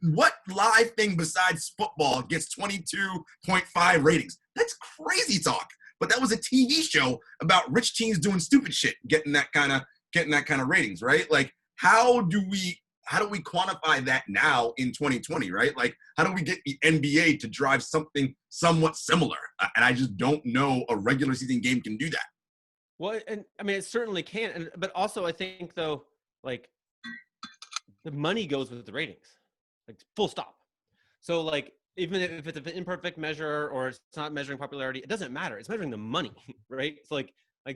what live thing besides football gets 22.5 ratings? That's crazy talk. But that was a TV show about rich teens doing stupid shit, getting that kind of ratings, right? Like, how do we how do we quantify that now in 2020, right? Like, how do we get the NBA to drive something somewhat similar? And I just don't know a regular season game can do that. Well, and I mean, it certainly can. But also, I think, though, like, the money goes with the ratings, like, full stop. So, like, even if it's an imperfect measure or it's not measuring popularity, it doesn't matter. It's measuring the money, right? It's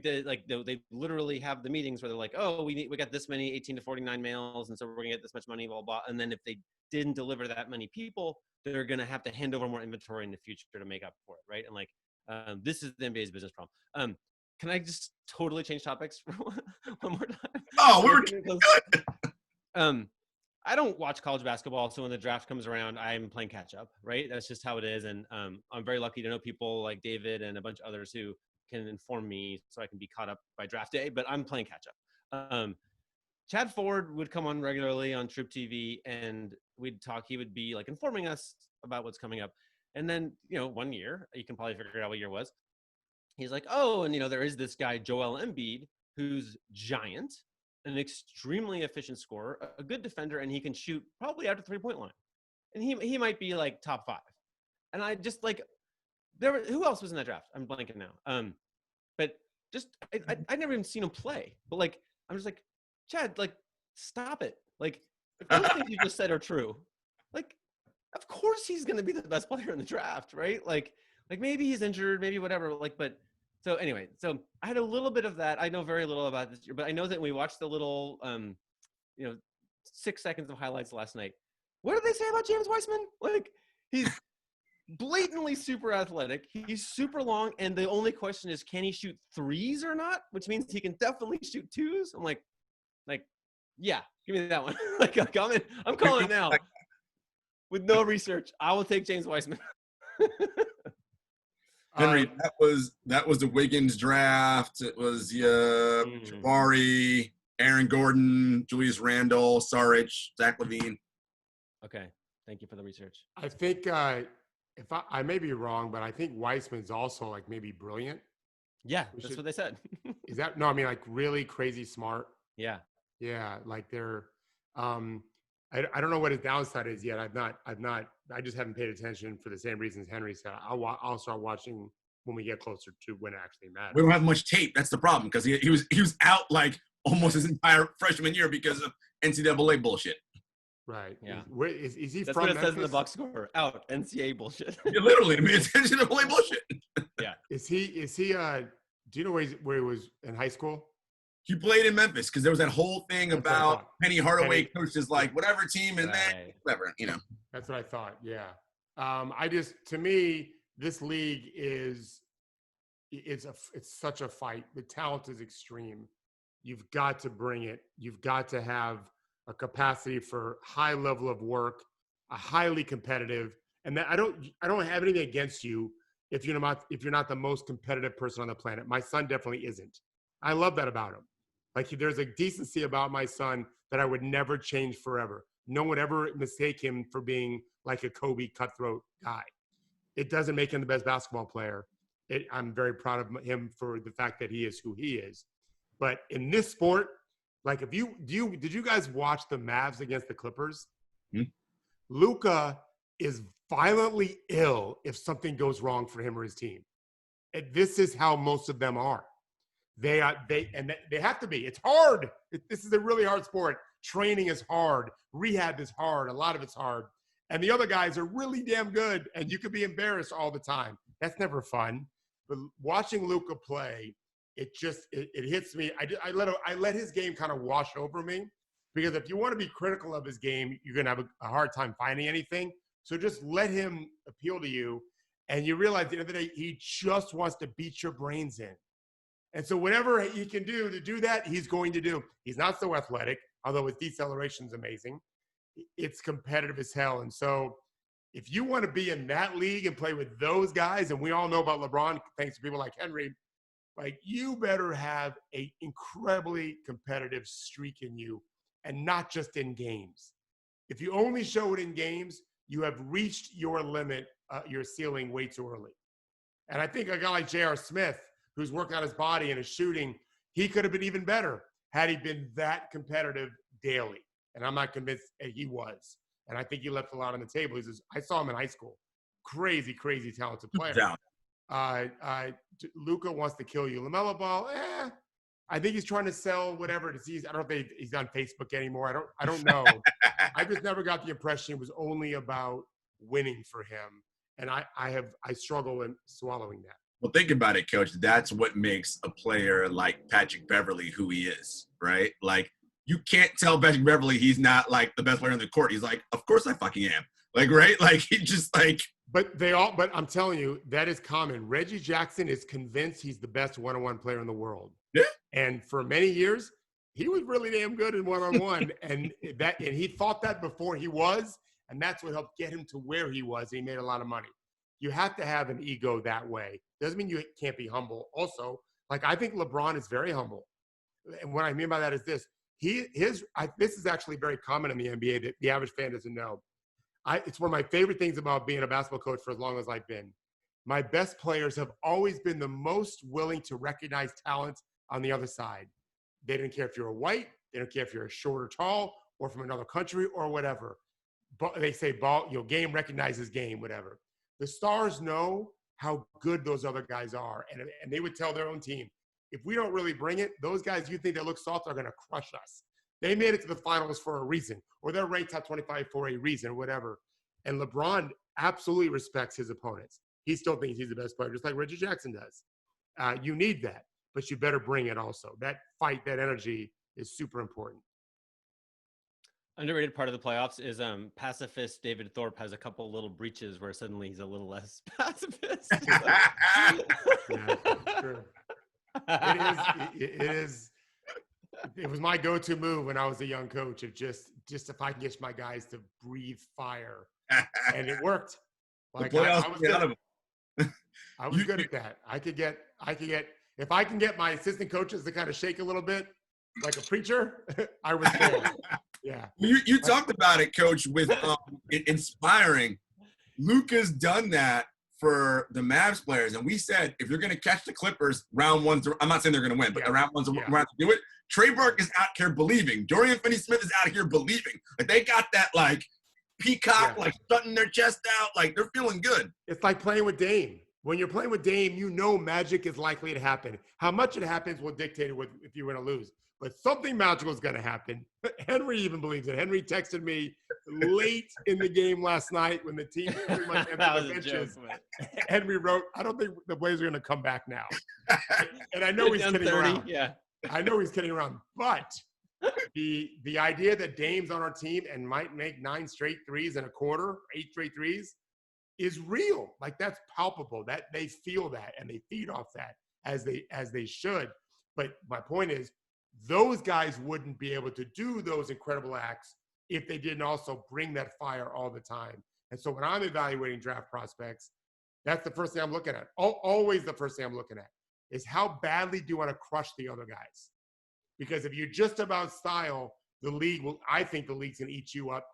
they literally have the meetings where they're like, oh, we got this many 18 to 49 males, and so we're gonna get this much money, blah, blah. And then if they didn't deliver that many people, they're gonna have to hand over more inventory in the future to make up for it, right? And like, this is the NBA's business problem. Can I just totally change topics one more time? Oh, we were good. I don't watch college basketball, so when the draft comes around, I'm playing catch up, right? That's just how it is. And I'm very lucky to know people like David and a bunch of others who can inform me so I can be caught up by draft day, but I'm playing catch up. Chad Ford would come on regularly on Troop TV, and we'd talk. He would be like informing us about what's coming up. And then, one year, you can probably figure out what year it was. He's like, oh, and there is this guy, Joel Embiid, who's giant, an extremely efficient scorer, a good defender, and he can shoot probably out of 3-point line. And he might be like top 5. And I just like, who else was in that draft? I'm blanking now. But just, I never even seen him play. But like, I'm just like, Chad, like, stop it. Like, if those things you just said are true, like, of course he's going to be the best player in the draft, right? Like maybe he's injured, maybe whatever. Like, but so anyway, so I had a little bit of that. I know very little about this year, but I know that we watched the little, 6 seconds of highlights last night. What did they say about James Wiseman? Like, he's blatantly super athletic. He's super long, and the only question is, can he shoot threes or not? Which means he can definitely shoot twos. I'm like, yeah, give me that one. Like, I'm calling it now. With no research, I will take James Wiseman. Henry, that was the Wiggins draft. It was Jabari, Aaron Gordon, Julius Randle, Saric, Zach LaVine. Okay, thank you for the research. I think if I may be wrong, but I think Weissman's also like maybe brilliant. Yeah, that's what they said. Is that no? I mean, like really crazy smart. Yeah. Yeah, like they're. I don't know what his downside is yet. I just haven't paid attention for the same reasons Henry said. I'll start watching when we get closer to when it actually matters. We don't have much tape. That's the problem, because he was out like almost his entire freshman year because of NCAA bullshit. Right. Yeah. Is he That's from what it Memphis? says in the box score. Out NCAA bullshit. Yeah, literally, I mean, it's NCAA bullshit. Yeah. Is he? Do you know where he was in high school? He played in Memphis because there was that whole thing about Penny Hardaway coaches like whatever team and then whatever, That's what I thought. Yeah. To me, this league it's such a fight. The talent is extreme. You've got to bring it. You've got to have a capacity for high level of work, a highly competitive. And I don't have anything against you if you're not the most competitive person on the planet. My son definitely isn't. I love that about him. Like, there's a decency about my son that I would never change forever. No one would ever mistake him for being like a Kobe cutthroat guy. It doesn't make him the best basketball player. I'm very proud of him for the fact that he is who he is. But in this sport, like, did you guys watch the Mavs against the Clippers? Luka is violently ill if something goes wrong for him or his team. And this is how most of them are. They have to be. It's hard. This is a really hard sport. Training is hard. Rehab is hard. A lot of it's hard. And the other guys are really damn good, and you could be embarrassed all the time. That's never fun. But watching Luka play, it hits me. I let his game kind of wash over me, because if you want to be critical of his game, you're going to have a hard time finding anything. So just let him appeal to you, and you realize at the end of the day, he just wants to beat your brains in. And so whatever he can do to do that, he's going to do. He's not so athletic, although his deceleration is amazing. It's competitive as hell. And so if you want to be in that league and play with those guys, and we all know about LeBron, thanks to people like Henry, like, you better have an incredibly competitive streak in you, and not just in games. If you only show it in games, you have reached your limit, your ceiling way too early. And I think a guy like J.R. Smith, who's worked on his body and his shooting, he could have been even better had he been that competitive daily. and I'm not convinced that he was. And I think he left a lot on the table. He says, I saw him in high school. Crazy, crazy talented player. Luka wants to kill you. LaMelo Ball, I think he's trying to sell whatever disease. I don't know if he's on Facebook anymore. I don't know. I just never got the impression it was only about winning for him. And I struggle in swallowing that. Well, think about it, Coach. That's what makes a player like Patrick Beverley who he is, right? Like, you can't tell Patrick Beverley he's not, like, the best player on the court. He's like, of course I fucking am. Like, right? Like, he just, like. But I'm telling you, that is common. Reggie Jackson is convinced he's the best one-on-one player in the world. Yeah. And for many years, he was really damn good in one-on-one. and he thought that before he was, and that's what helped get him to where he was. He made a lot of money. You have to have an ego that way. Doesn't mean you can't be humble. Also, like, I think LeBron is very humble. And what I mean by that is this. This is actually very common in the NBA that the average fan doesn't know. It's one of my favorite things about being a basketball coach for as long as I've been. My best players have always been the most willing to recognize talent on the other side. They didn't care if you're white. They don't care if you're short or tall or from another country or whatever. But they say game recognizes game, whatever. The stars know how good those other guys are. And they would tell their own team, if we don't really bring it, those guys you think that look soft are going to crush us. They made it to the finals for a reason, or they're ranked top 25 for a reason, or whatever. And LeBron absolutely respects his opponents. He still thinks he's the best player, just like Reggie Jackson does. You need that, but you better bring it also. That fight, that energy is super important. Underrated part of the playoffs is pacifist David Thorpe has a couple little breaches where suddenly he's a little less pacifist. Yeah, true. It was my go-to move when I was a young coach of just if I can get my guys to breathe fire, and it worked. Like, I was good. I was good at that. I could get if I can get my assistant coaches to kind of shake a little bit like a preacher, I was there. Yeah. You talked about it, Coach, with inspiring. Luka's done that for the Mavs players, and we said if you're going to catch the Clippers round one, I'm not saying they're going to win, but round one's around to do it. Trey Burke is out here believing. Dorian Finney-Smith is out here believing. Like, they got that, like, peacock, like, strutting their chest out. Like, they're feeling good. It's like playing with Dame. When you're playing with Dame, you know magic is likely to happen. How much it happens will dictate if you're going to lose. But something magical is going to happen. Henry even believes it. Henry texted me late in the game last night when the team pretty much emptied the benches. Henry wrote, I don't think the Blazers are going to come back now. And I know he's kidding around. Yeah. I know he's kidding around. But the idea that Dame's on our team and might make 9 straight threes in a quarter, 8 straight threes, is real. Like, that's palpable. That they feel that and they feed off that as they should. But my point is, those guys wouldn't be able to do those incredible acts if they didn't also bring that fire all the time. And so when I'm evaluating draft prospects, that's the first thing I'm looking at. Always the first thing I'm looking at is how badly do you want to crush the other guys? Because if you're just about style, I think the league's going to eat you up.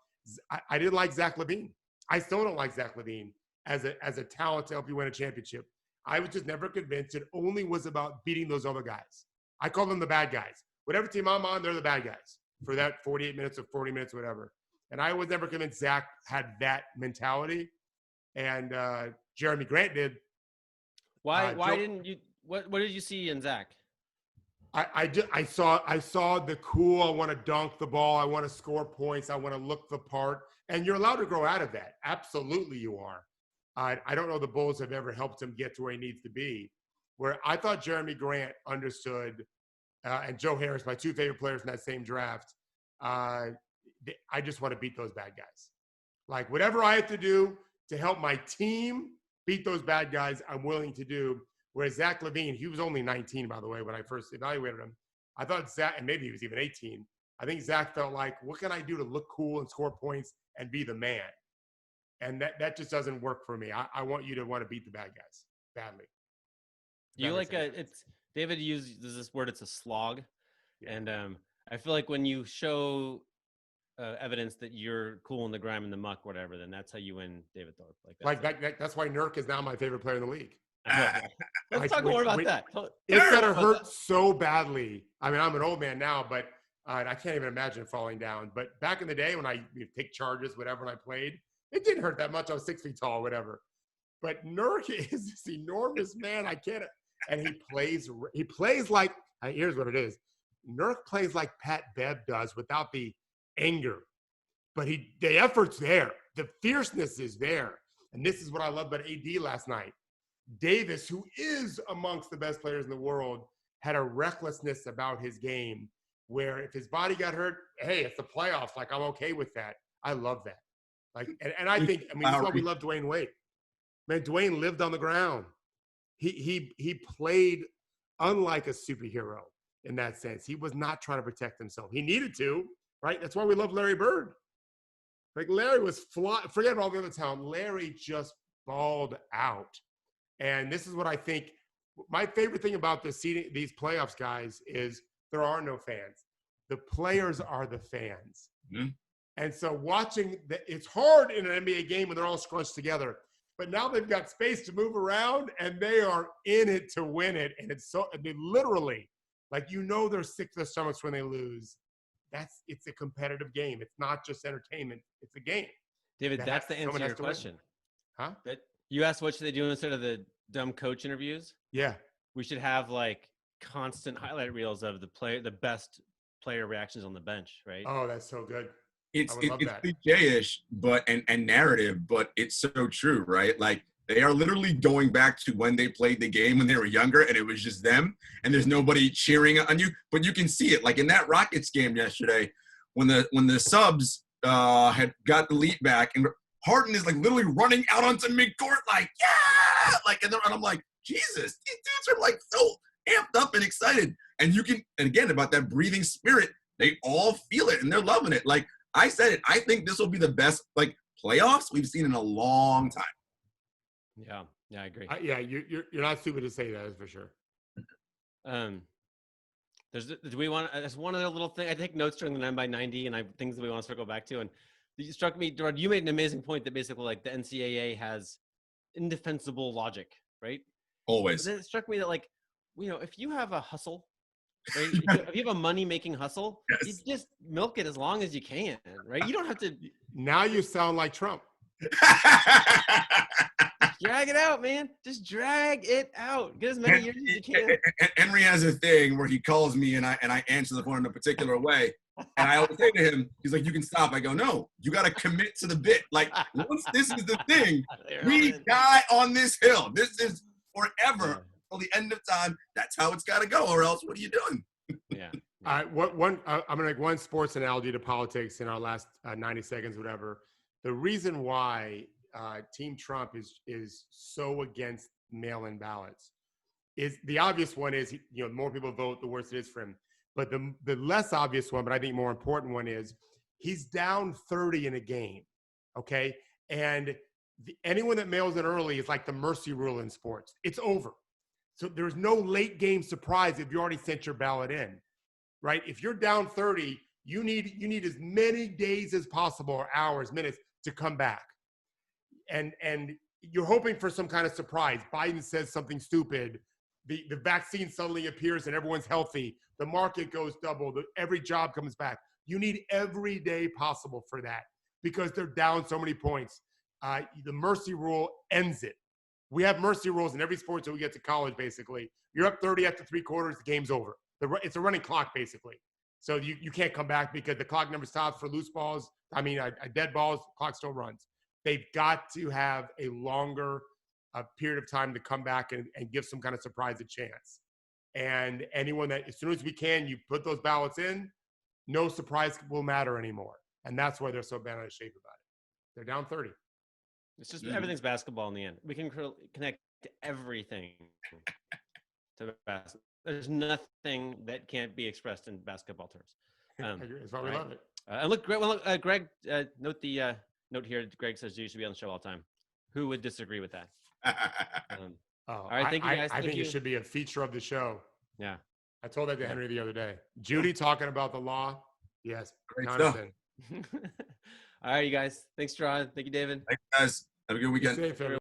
I didn't like Zach LaVine. I still don't like Zach LaVine as a talent to help you win a championship. I was just never convinced it only was about beating those other guys. I call them the bad guys. Whatever team I'm on, they're the bad guys for that 48 minutes or 40 minutes, whatever. And I was never convinced Zach had that mentality. And Jeremy Grant did. Why didn't you? What did you see in Zach? I saw the cool. I want to dunk the ball. I want to score points. I want to look the part. And you're allowed to grow out of that. Absolutely, you are. I don't know the Bulls have ever helped him get to where he needs to be. Where I thought Jeremy Grant understood. And Joe Harris, my 2 favorite players in that same draft, I just want to beat those bad guys. Like, whatever I have to do to help my team beat those bad guys, I'm willing to do. Whereas Zach LaVine, he was only 19, by the way, when I first evaluated him. I thought Zach, and maybe he was even 18, I think Zach felt like, what can I do to look cool and score points and be the man? And that just doesn't work for me. I want you to want to beat the bad guys badly. Do you like David uses this word, it's a slog. Yeah. And I feel like when you show evidence that you're cool in the grime and the muck, whatever, then that's how you win David Thorpe. That's why Nurk is now my favorite player in the league. Let's talk more about that. It's going to hurt so badly. I mean, I'm an old man now, but I can't even imagine falling down. But back in the day when I take charges, whatever, and I played, it didn't hurt that much. I was 6 feet tall, whatever. But Nurk is this enormous man. I can't. And he plays like, here's what it is. Nurk plays like Pat Bev does without the anger. But the effort's there. The fierceness is there. And this is what I love about AD last night. Davis, who is amongst the best players in the world, had a recklessness about his game where if his body got hurt, hey, it's the playoffs. Like, I'm okay with that. I love that. Like, and I think, I mean, that's why we love Dwayne Wade. Man, Dwayne lived on the ground. He played unlike a superhero in that sense. He was not trying to protect himself. He needed to, right? That's why we love Larry Bird. Like, Larry was forget about all the other talent. Larry just balled out. And this is what I think. My favorite thing about these playoffs, guys, is there are no fans. The players are the fans. Mm-hmm. And so watching, it's hard in an NBA game when they're all scrunched together. But now they've got space to move around, and they are in it to win it. And it's so, they literally, like, they're sick to their stomachs when they lose. It's a competitive game. It's not just entertainment. It's a game. David, that's the answer to your question. Huh? That you asked what should they do instead of the dumb coach interviews? Yeah. We should have like constant highlight reels of the best player reactions on the bench, right? Oh, that's so good. It's cliche-ish, but and narrative, but it's so true, right? Like, they are literally going back to when they played the game when they were younger, and it was just them, and there's nobody cheering on you. But you can see it, like in that Rockets game yesterday, when the subs had got the lead back, and Harden is like literally running out onto midcourt, like, yeah, like, and I'm like, Jesus, these dudes are like so amped up and excited. And you can, and again, about that breathing spirit, they all feel it and they're loving it. Like I said, I think this will be the best like playoffs we've seen in a long time. Yeah, I agree. Yeah, you're not stupid to say that, is for sure. There's one other little thing. I take notes during the 9x90 and things that we want to circle back to. And it struck me, Jarod, you made an amazing point that basically like the NCAA has indefensible logic, right? Always. But then it struck me that like, if you have a hustle, right? If you have a money-making hustle, yes, you just milk it as long as you can, right? You don't have to. Now you sound like Trump. Drag it out, man. Just drag it out. Get as many years as you can. Henry has a thing where he calls me and I answer the phone in a particular way. And I always say to him, he's like, you can stop. I go, no, you got to commit to the bit. Like, once this is the thing, we die on this hill. This is forever till the end of time. That's how it's got to go, or else what are you doing? Yeah. I'm going to make one sports analogy to politics in our last 90 seconds, whatever. The reason why Team Trump is so against mail-in ballots is the obvious one is, the more people vote, the worse it is for him. But the less obvious one, but I think more important one is he's down 30 in a game, okay? And anyone that mails in early is like the mercy rule in sports. It's over. So there's no late game surprise if you already sent your ballot in, right? If you're down 30, you need as many days as possible, or hours, minutes, to come back. And you're hoping for some kind of surprise. Biden says something stupid. The vaccine suddenly appears and everyone's healthy. The market goes double. Every job comes back. You need every day possible for that because they're down so many points. The mercy rule ends it. We have mercy rules in every sport until we get to college, basically. You're up 30 after 3 quarters, the game's over. It's a running clock, basically. So you can't come back because the clock never stops for loose balls. Dead balls, the clock still runs. They've got to have a longer period of time to come back and give some kind of surprise a chance. And anyone that, as soon as we can, you put those ballots in, no surprise will matter anymore. And that's why they're so bad out of shape about it. They're down 30. It's just everything's basketball in the end. We can connect everything to basketball. There's nothing that can't be expressed in basketball terms. That's why we love it. And look, Greg, note the note here. Greg says you should be on the show all the time. Who would disagree with that? All right, thank you guys. I think it should be a feature of the show. Yeah. I told that to Henry the other day. Judy talking about the law. Yes. Great stuff. All right, you guys. Thanks, Jarod. Thank you, David. Thanks, guys. Have a good weekend. Be safe, everyone.